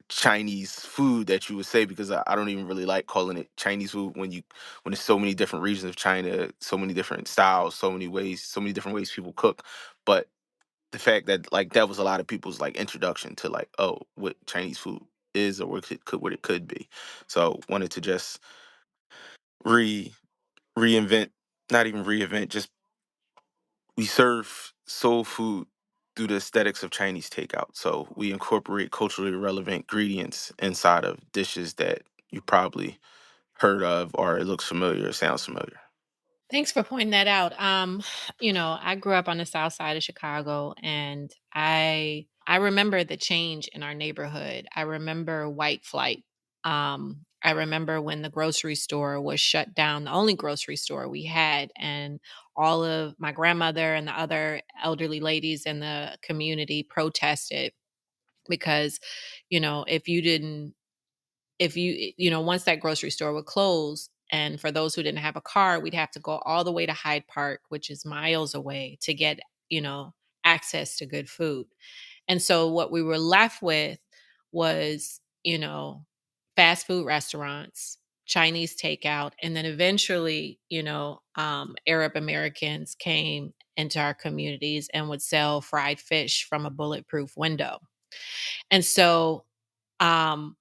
Chinese food that you would say, because I don't even really like calling it Chinese food when there's so many different regions of China, so many different styles, so many ways, so many different ways people cook. But the fact that like that was a lot of people's like introduction to like, oh, what Chinese food is, or what it could be. So wanted to just re reinvent, not even reinvent, just we serve soul food through the aesthetics of Chinese takeout. So we incorporate culturally relevant ingredients inside of dishes that you probably heard of or it looks familiar or sounds familiar. Thanks for pointing that out. I grew up on the south side of Chicago, and I remember the change in our neighborhood. I remember white flight. I remember when the grocery store was shut down, the only grocery store we had, and all of my grandmother and the other elderly ladies in the community protested because, if you didn't if you once that grocery store would close, and for those who didn't have a car, we'd have to go all the way to Hyde Park, which is miles away, to get you know access to good food. And so what we were left with was fast food restaurants, Chinese takeout, and then eventually Arab Americans came into our communities and would sell fried fish from a bulletproof window. And so um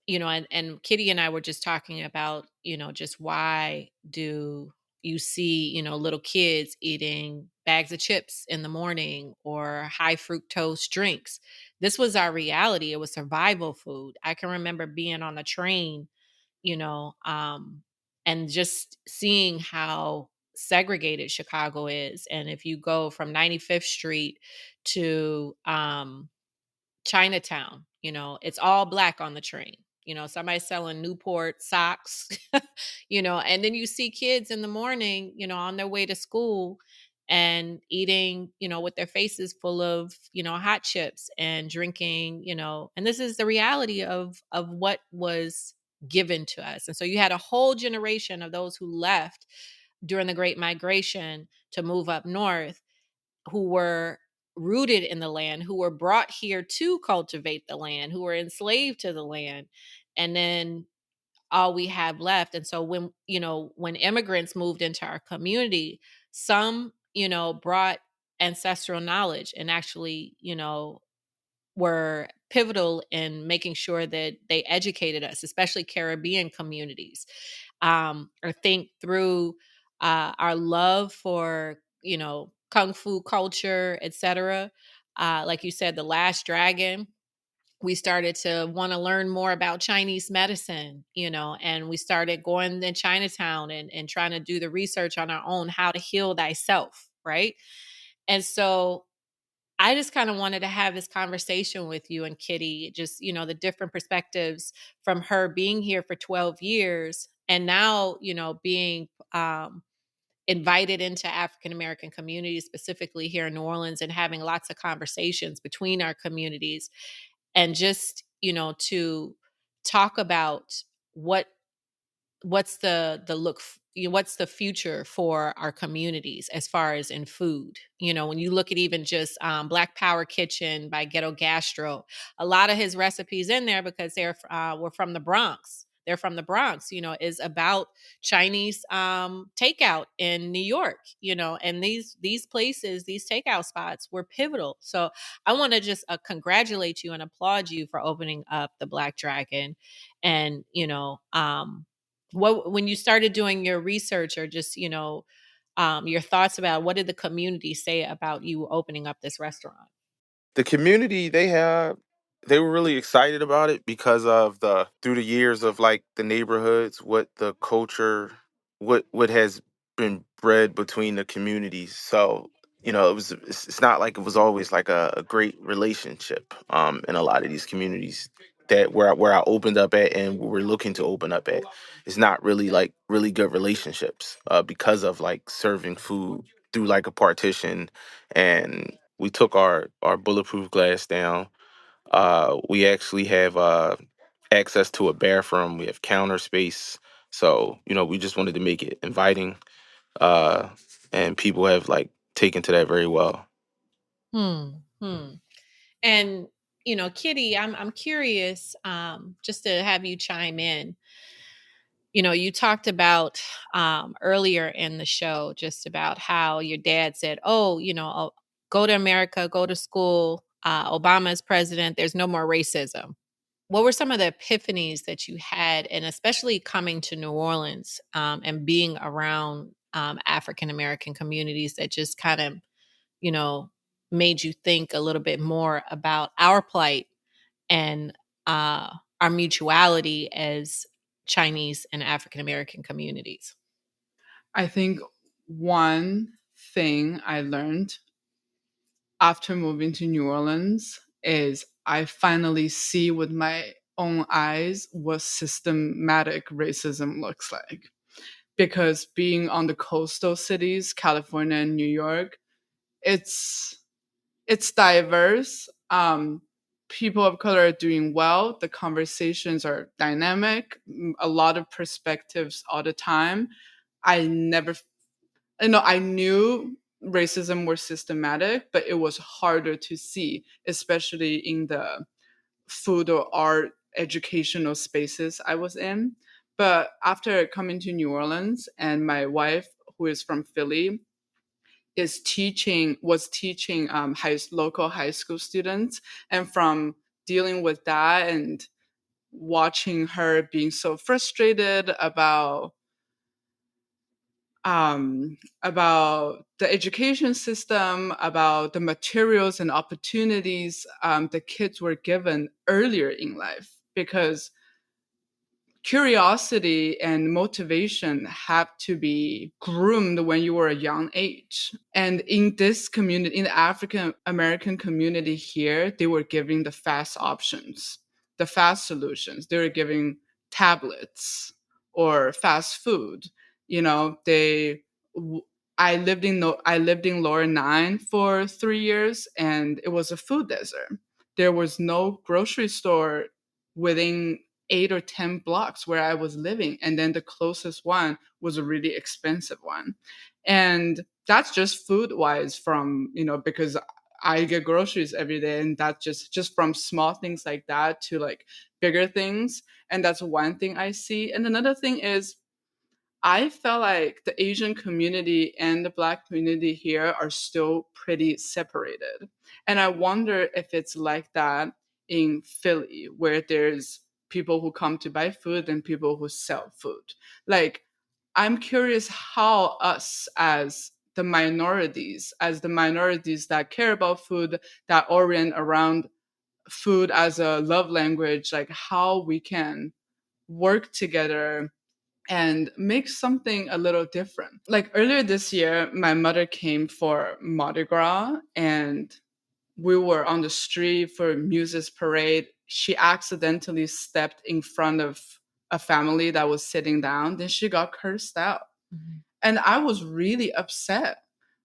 and Kitty and I were just talking about, just why do you see, little kids eating bags of chips in the morning or high fructose drinks? This was our reality. It was survival food. I can remember being on the train, you know, um, and just seeing how segregated Chicago is. And if you go from 95th Street to Chinatown, it's all black on the train. Somebody selling Newport socks, and then you see kids in the morning, on their way to school and eating, with their faces full of, hot chips and drinking, and this is the reality of what was given to us. And so you had a whole generation of those who left during the Great Migration to move up north, who were rooted in the land, who were brought here to cultivate the land, who were enslaved to the land. And then all we have left. And so when immigrants moved into our community, some, brought ancestral knowledge and actually, were pivotal in making sure that they educated us, especially Caribbean communities, or think through our love for, kung fu culture, etc. Like you said, The Last Dragon, we started to want to learn more about Chinese medicine, and we started going to Chinatown and trying to do the research on our own, how to heal thyself, right? And so I just kind of wanted to have this conversation with you and Kitty, just, the different perspectives from her being here for 12 years and now, being invited into African American communities, specifically here in New Orleans, and having lots of conversations between our communities, and just, to talk about what what's the future for our communities as far as in food. When you look at even just Black Power Kitchen by Ghetto Gastro, a lot of his recipes in there, because were from the Bronx. They're from the Bronx, is about Chinese takeout in New York, and these places, these takeout spots were pivotal. So I want to just congratulate you and applaud you for opening up the Black Dragon. And what, when you started doing your research, or just your thoughts about, what did the community say about you opening up this restaurant? The community, they were really excited about it because of the through the years of like the neighborhoods, what the culture, what has been bred between the communities. So it's not like it was always like a great relationship in a lot of these communities that where I opened up at and we're looking to open up at. It's not really like really good relationships because of like serving food through like a partition, and we took our bulletproof glass down. We actually have access to a bathroom. We have counter space. So we just wanted to make it inviting, uh, and people have like taken to that very well. Hmm. Hmm. And Kitty, I'm curious, just to have you chime in. You talked about earlier in the show just about how your dad said, "Oh, go to America, go to school. Obama is president. There's no more racism." What were some of the epiphanies that you had, and especially coming to New Orleans, and being around African American communities that just kind of, you know, made you think a little bit more about our plight and our mutuality as Chinese and African American communities? I think one thing I learned after moving to New Orleans is I finally see with my own eyes what systematic racism looks like. Because being on the coastal cities, California and New York, it's diverse. People of color are doing well. The conversations are dynamic. A lot of perspectives all the time. I never, I knew racism was systematic, but it was harder to see, especially in the food or art educational spaces I was in. But after coming to New Orleans, and my wife, who is from Philly, was teaching local high school students, and from dealing with that and watching her being so frustrated about the education system, about the materials and opportunities the kids were given earlier in life, because curiosity and motivation have to be groomed when you were a young age. And in this community, in the African American community here, they were giving the fast options, the fast solutions. They were giving tablets or fast food. You know, I lived in Lower 9 for 3 years, and it was a food desert. There was no grocery store within 8 or 10 blocks where I was living. And then the closest one was a really expensive one. And that's just food wise, from, because I get groceries every day, and that's just from small things like that to like bigger things. And that's one thing I see. And another thing is, I felt like the Asian community and the Black community here are still pretty separated. And I wonder if it's like that in Philly, where there's people who come to buy food and people who sell food. Like, I'm curious how us as the minorities that care about food, that orient around food as a love language, like how we can work together and make something a little different. Like earlier this year, my mother came for Mardi Gras, and we were on the street for Muse's parade. She accidentally stepped in front of a family that was sitting down. Then she got cursed out. Mm-hmm. And I was really upset.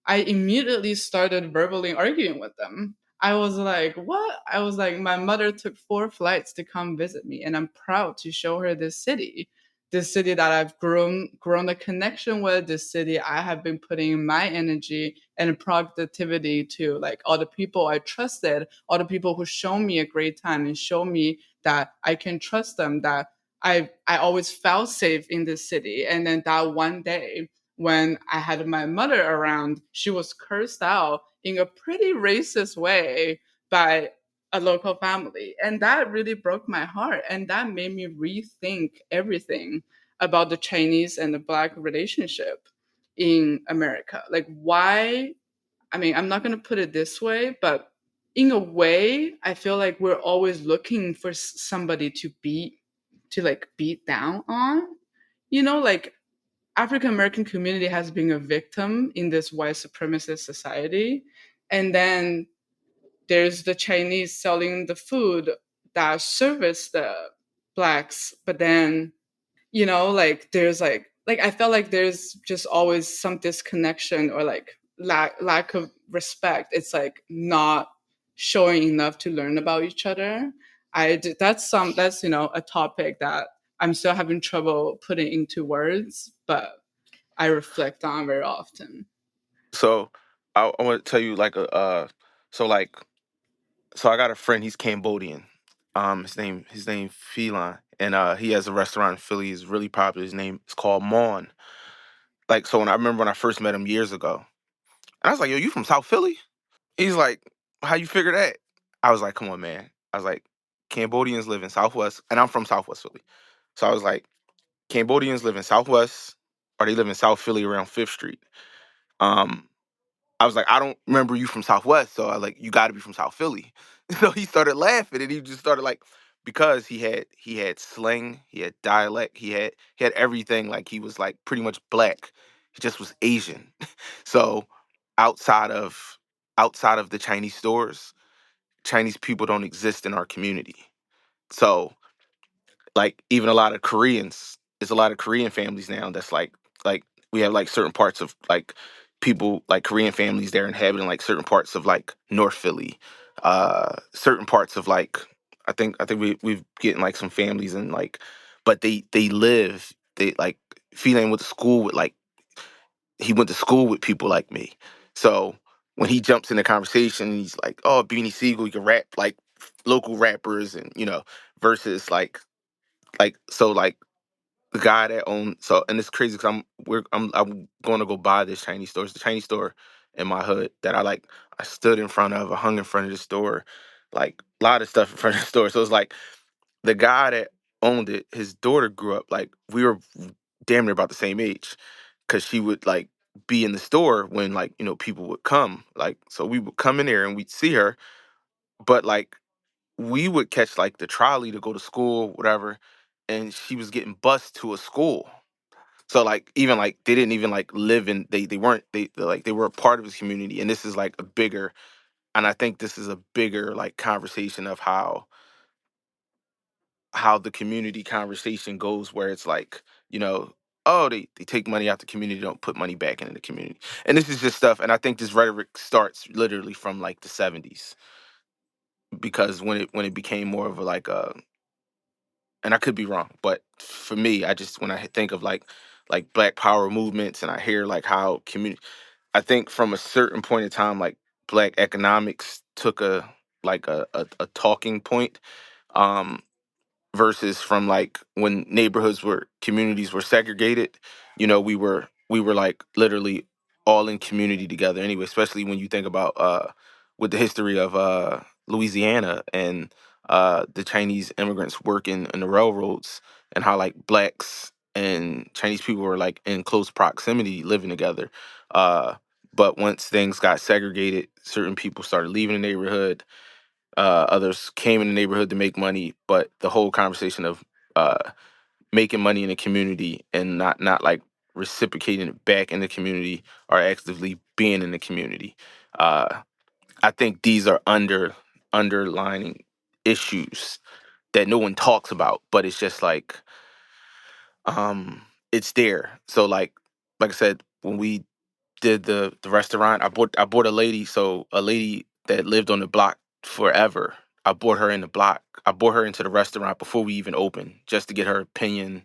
I immediately started verbally arguing with them. I was like, what? I was like, my mother took 4 flights to come visit me, and I'm proud to show her this city that I've grown a connection with, this city I have been putting my energy and productivity to, like all the people I trusted, all the people who show me a great time and show me that I can trust them, that I always felt safe in this city. And then that one day when I had my mother around, she was cursed out in a pretty racist way by a local family. And that really broke my heart. And that made me rethink everything about the Chinese and the Black relationship in America. Like, why? I mean, I'm not going to put it this way, but in a way, I feel like we're always looking for somebody to beat down on. Like, African American community has been a victim in this white supremacist society. And then there's the Chinese selling the food that service the Blacks. But then, like there's like I felt like there's just always some disconnection, or like lack of respect. It's like not showing enough to learn about each other. That's a topic that I'm still having trouble putting into words, but I reflect on very often. So I want to tell you like so like so I got a friend. He's Cambodian. His name Phelan, and he has a restaurant in Philly. He's really popular. His name is called Mon. Like, so I remember when I first met him years ago, and I was like, "Yo, you from South Philly?" He's like, "How you figure that?" I was like, "Come on, man." I was like, "Cambodians live in Southwest," and I'm from Southwest Philly. So I was like, "Cambodians live in Southwest. or they live in South Philly around Fifth Street. Um, I was like, I don't remember you from Southwest, so I was like, you got to be from South Philly. So he started laughing, and he just started like, because he had slang, he had dialect, he had everything. Like he was like pretty much black. He just was Asian. So outside of outside of the Chinese stores, Chinese people don't exist in our community. So like even a lot of Koreans, there's a lot of Korean families now that's like we have like certain parts of like people like Korean families there inhabiting like certain parts of like North Philly, certain parts of like I think we've getting like some families and like, but they like feeling with the school with like he went to school with people like me. So when he jumps in the conversation, he's like, "Oh, Beanie Siegel, you can rap like local rappers," and versus like so like the guy that owned so and it's crazy because I'm going to go buy this Chinese store. It's the Chinese store in my hood that I stood in front of. I hung in front of the store, like a lot of stuff in front of the store. So it's like the guy that owned it, his daughter grew up like we were damn near about the same age because she would like be in the store when like people would come like so we would come in there and we'd see her, but like we would catch like the trolley to go to school, whatever, and she was getting bused to a school. So like even like they didn't even like live in they weren't they were a part of his community, and this is like a bigger and I think this is a bigger like conversation of how the community conversation goes where it's like, oh they take money out the community, don't put money back into the community. And this is just stuff and I think this rhetoric starts literally from like the 70s because when it became more of a like a and I could be wrong, but for me, I just when I think of like Black Power movements, and I hear like how community, I think from a certain point in time, like Black economics took a talking point, um, versus from like when communities were segregated, we were like literally all in community together anyway, especially when you think about with the history of Louisiana and the Chinese immigrants working in the railroads and how like blacks and Chinese people were like in close proximity living together. But once things got segregated, certain people started leaving the neighborhood, others came in the neighborhood to make money, but the whole conversation of making money in the community and not like reciprocating it back in the community or actively being in the community. Uh, I think these are underlining issues that no one talks about, but it's just like it's there. So like I said, when we did the restaurant, I bought a lady that lived on the block forever. I brought her in the block. I brought her into the restaurant before we even opened, just to get her opinion,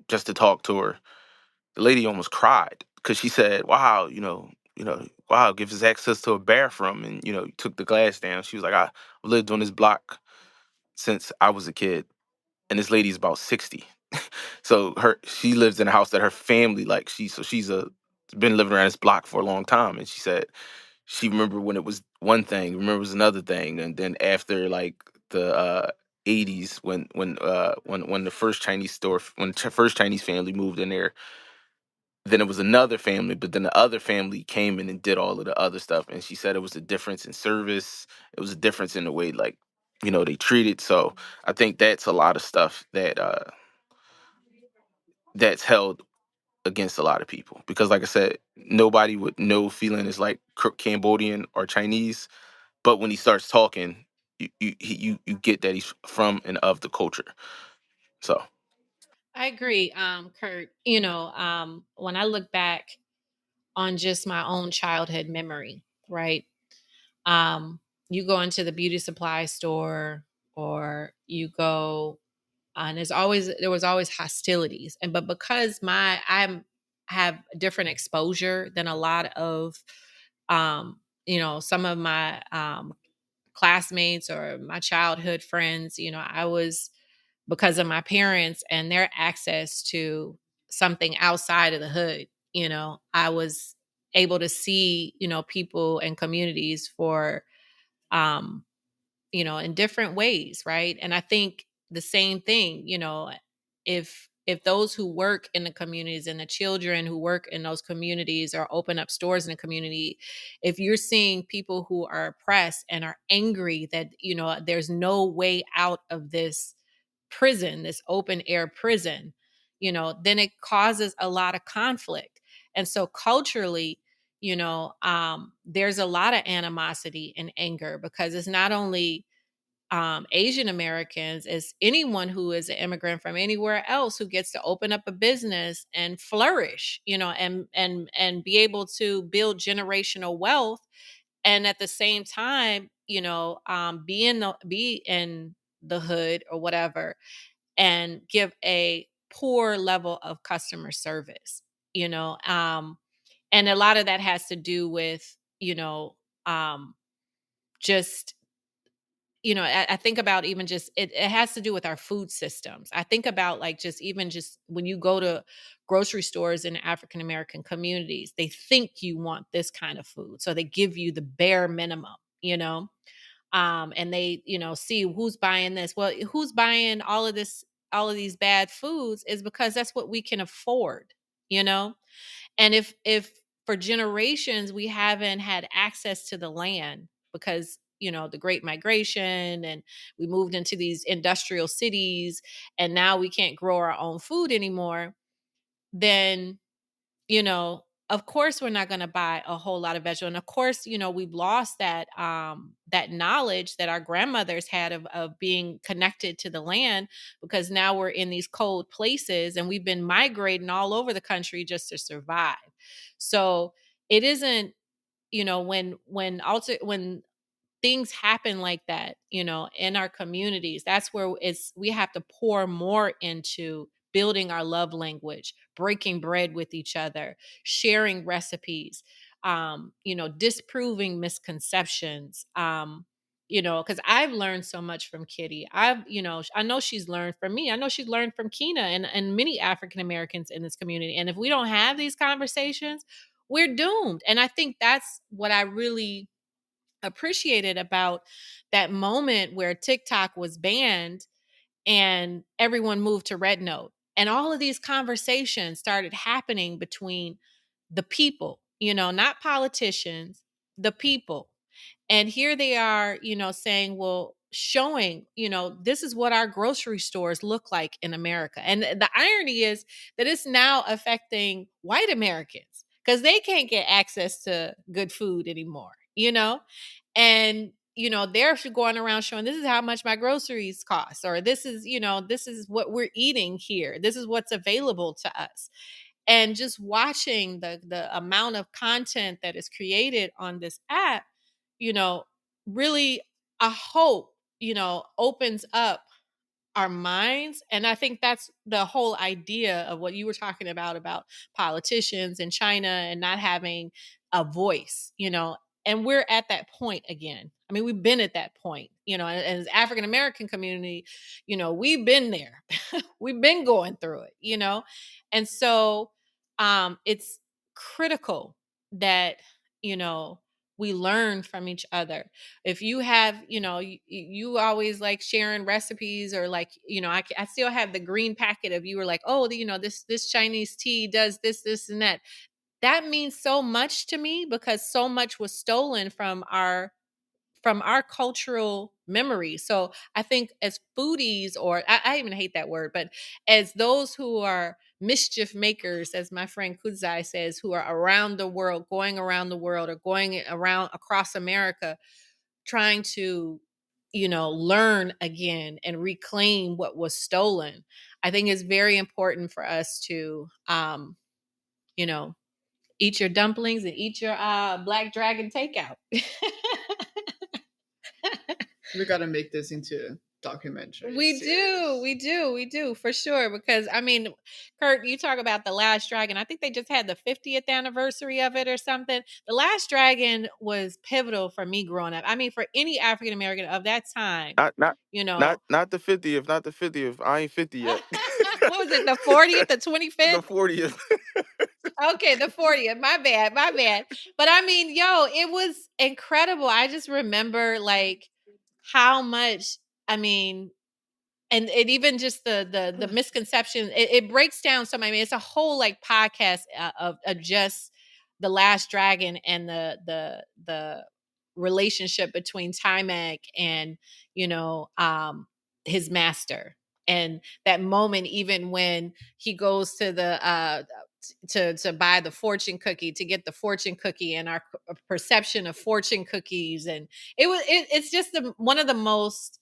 just to talk to her. The lady almost cried because she said, "Wow, wow, gives us access to a bathroom," and took the glass down. She was like, "I lived on this block since I was a kid," and this lady's about 60. So she lives in a house that her family like she's a been living around this block for a long time, and she said she remember when it was one thing, remember it was another thing, and then after like the 80s when the first Chinese store when the first Chinese family moved in there, then it was another family, but then the other family came in and did all of the other stuff, and she said it was a difference in service, it was a difference in the way like they treated. So I think that's a lot of stuff that's held against a lot of people because like I said, nobody with no feeling is like Cambodian or Chinese, but when he starts talking, you get that he's from and of the culture. So I agree, Kurt. When I look back on just my own childhood memory, right? Um, you go into the beauty supply store or you go and there was always hostilities. And but because I'm have different exposure than a lot of some of my classmates or my childhood friends, I was because of my parents and their access to something outside of the hood, I was able to see, people and communities for, um, in different ways. Right. And I think the same thing, if if those who work in the communities and the children who work in those communities or open up stores in the community, if you're seeing people who are oppressed and are angry that, there's no way out of this prison, this open air prison, then it causes a lot of conflict. And so culturally, there's a lot of animosity and anger, because it's not only Asian Americans, as anyone who is an immigrant from anywhere else who gets to open up a business and flourish, and be able to build generational wealth, and at the same time, be in the hood or whatever, and give a poor level of customer service, and a lot of that has to do with, um, just I think about even just it has to do with our food systems. I think about like just when you go to grocery stores in African American communities, they think you want this kind of food. So they give you the bare minimum, and they, see who's buying this. Well, who's buying all of these bad foods is because that's what we can afford, you know? And if for generations we haven't had access to the land because, the great migration, and we moved into these industrial cities, and now we can't grow our own food anymore, then, of course we're not going to buy a whole lot of vegetable. And of course, we've lost that knowledge that our grandmothers had of being connected to the land, because now we're in these cold places and we've been migrating all over the country just to survive. So it isn't, when things happen like that, in our communities, that's where we have to pour more into building our love language, breaking bread with each other, sharing recipes, disproving misconceptions. Because I've learned so much from Kitty. I know she's learned from me. I know she's learned from Kina and many African Americans in this community. And if we don't have these conversations, we're doomed. And I think that's what I really appreciated about that moment where TikTok was banned and everyone moved to Red Note. And all of these conversations started happening between the people, not politicians, the people. And here they are, saying, well, showing, this is what our grocery stores look like in America. And the irony is that it's now affecting white Americans because they can't get access to good food anymore, and they're going around showing, this is how much my groceries cost, or this is what we're eating here, this is what's available to us. And just watching the amount of content that is created on this app, you know really, I hope, opens up our minds. And I think that's the whole idea of what you were talking about politicians in China and not having a voice, and we're at that point again. I mean, we've been at that point, and as African American community, we've been there. We've been going through it, and so it's critical that, we learn from each other. If you have, you always like sharing recipes, or like, I still have the green packet of, you were like, oh, this Chinese tea does this and that. That means so much to me, because so much was stolen from our cultural memory. So I think as foodies, or I even hate that word, but as those who are mischief makers, as my friend Kuzai says, who are around the world, going around the world, or going around across America, trying to, learn again and reclaim what was stolen. I think it's very important for us to, you know, eat your dumplings and eat your Black Dragon takeout. We gotta make this into a documentary. We do, for sure. Because I mean, Kurt, you talk about The Last Dragon. I think they just had the 50th anniversary of it or something. The Last Dragon was pivotal for me growing up. I mean, for any African American of that time, Not not you not know. not the 50th, not the 50th. I ain't 50 yet. What was it, the 40th, the The 25th? 40th. Okay, the 40th. My bad, my bad. But I mean, yo, it was incredible. I just remember like how much, I mean, and it even just the misconception, it breaks down some. I mean, it's a whole like podcast of just the Last Dragon and the relationship between Timac and his master, and that moment even when he goes to the to buy the fortune cookie, to get the fortune cookie, and our perception of fortune cookies. And it's just one of the most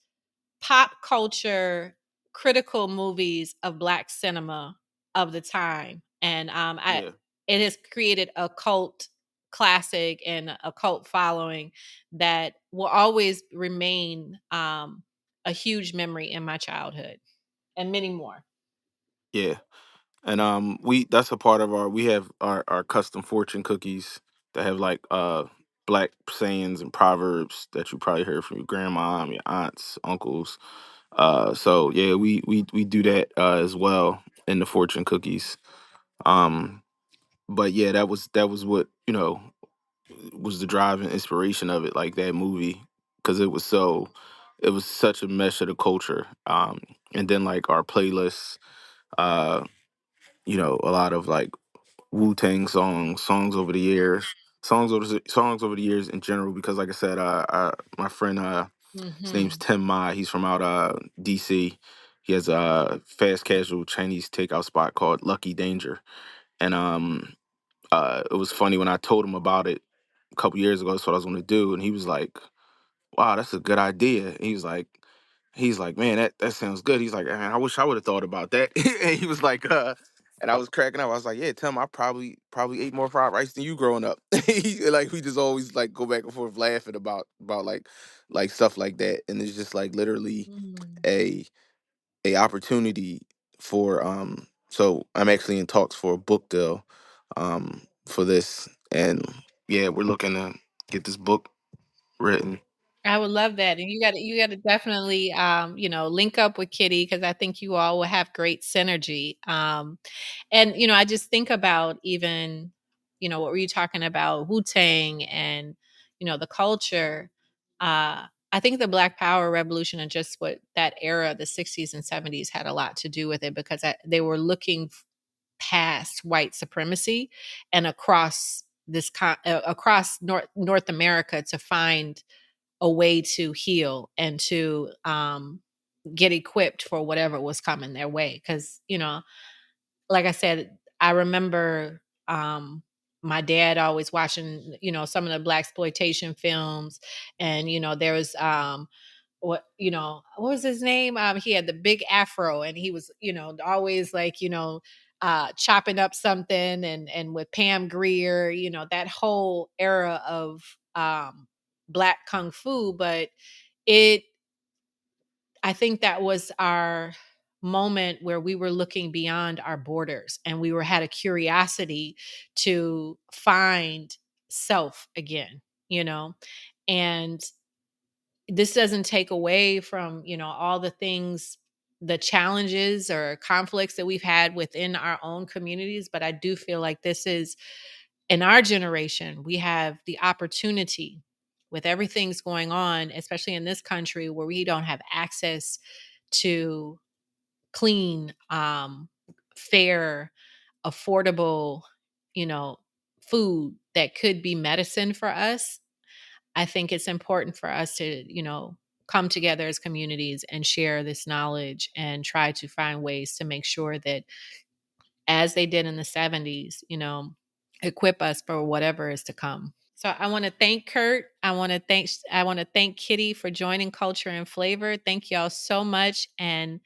pop culture critical movies of Black cinema of the time. And Yeah. it has created a cult classic and a cult following that will always remain a huge memory in my childhood, and many more. Yeah. And we that's a part of we have our custom fortune cookies that have like black sayings and proverbs that you probably heard from your grandma, your aunts, uncles. So yeah, we do that as well in the fortune cookies. Um but yeah, that was what, was the driving inspiration of it, like that movie, because it was such a mesh of the culture. And then like our playlists, uh, a lot of like Wu Tang songs over the years, songs over the years in general. Because like I said, my friend, his name's Hmm. Tim Mai. He's from out DC. He has a fast casual Chinese takeout spot called Lucky Danger, and it was funny when I told him about it a couple years ago. That's what I was going to do, and he was like, "Wow, that's a good idea." And he's like, "Man, that sounds good." He's like, "Man, I wish I would have thought about that." And he was like, and I was cracking up. I was like, "Yeah, Tim, I probably ate more fried rice than you growing up." Like we just always like go back and forth laughing about like stuff like that, and it's just like literally Mm. a opportunity for so I'm actually in talks for a book deal for this, and yeah, we're looking to get this book written. I would love that. And you got to definitely link up with Kitty, because I think you all will have great synergy. And I just think about even, what were you talking about, Wu-Tang and the culture. I think the Black Power revolution and just what that era, the 60s and 70s, had a lot to do with it, because they were looking past white supremacy and across across North America to find a way to heal and to get equipped for whatever was coming their way. Because like I said, I remember my dad always watching some of the black exploitation films. And there was what was his name, he had the big afro, and he was always like chopping up something, and with Pam Grier, that whole era of black kung fu. But it I think that was our moment where we were looking beyond our borders, and we had a curiosity to find self again, you know. And this doesn't take away from, all the things, the challenges or conflicts that we've had within our own communities, but I do feel like this is, in our generation, we have the opportunity, with everything's going on, especially in this country where we don't have access to clean, fair, affordable, you know, food that could be medicine for us. I think it's important for us to, come together as communities and share this knowledge and try to find ways to make sure that, as they did in the 70s, equip us for whatever is to come. So I want to thank Kurt. I want to thank Kitty for joining Culture and Flavor. Thank y'all so much. And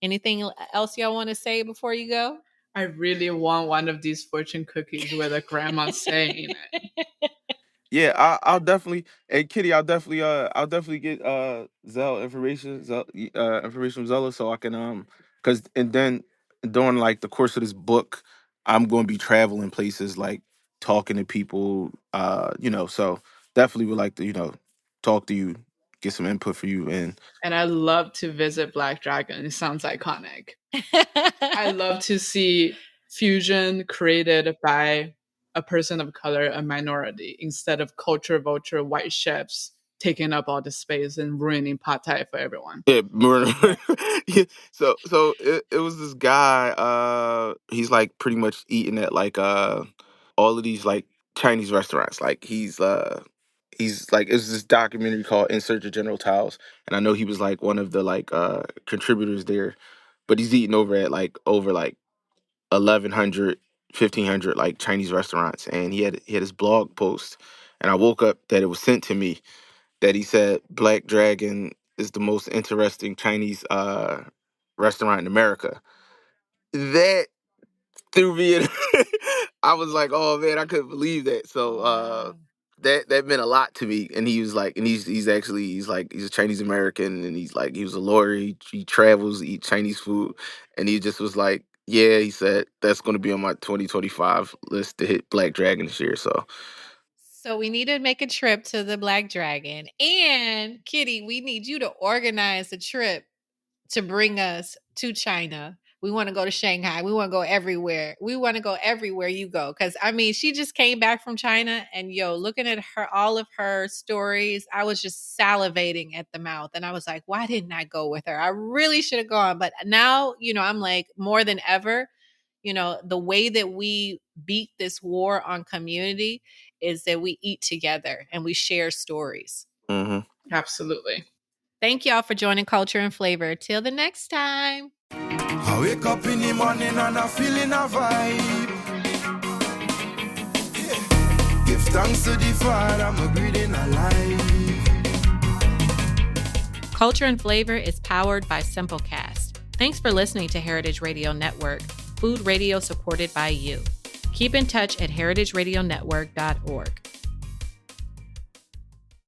anything else y'all want to say before you go? I really want one of these fortune cookies with a grandma saying it. Yeah, I'll definitely. Hey, Kitty, I'll definitely get Zell information, information from Zella, so I can cause and then during like the course of this book, I'm going to be traveling places, like talking to people, so definitely would like to, talk to you, get some input for you, and And I love to visit Black Dragon. It sounds iconic. I love to see fusion created by a person of color, a minority, instead of culture vulture white chefs taking up all the space and ruining pad thai for everyone. Yeah, yeah. So it was this guy. He's like pretty much eating at like all of these like Chinese restaurants. Like he's like, it was this documentary called In Search of General Tao's, and I know he was like one of the like contributors there. But he's eating over like 1,100, 1,500 like Chinese restaurants, and he had his blog post, and I woke up that it was sent to me, that he said Black Dragon is the most interesting Chinese restaurant in America. That threw me in. I was like, oh man, I couldn't believe that. So that meant a lot to me. And he was like, and he's a Chinese American, and he was a lawyer. He travels, eat Chinese food, and he just was like, yeah, he said that's going to be on my 2025 list to hit Black Dragon this year. So we need to make a trip to the Black Dragon. And Kitty, we need you to organize a trip to bring us to China. We want to go to Shanghai. We want to go everywhere. We want to go everywhere you go. Because, I mean, she just came back from China, and looking at all of her stories, I was just salivating at the mouth. And I was like, why didn't I go with her? I really should have gone. But now, I'm like, more than ever, the way that we beat this war on community is that we eat together and we share stories. Mm-hmm. Absolutely. Thank y'all for joining Culture and Flavor. Till the next time. I wake up in the morning and I feeling a vibe. Yeah. Give thanks to the Father, I'm breathing alive. Culture and Flavor is powered by Simplecast. Thanks for listening to Heritage Radio Network, food radio supported by you. Keep in touch at heritageradionetwork.org.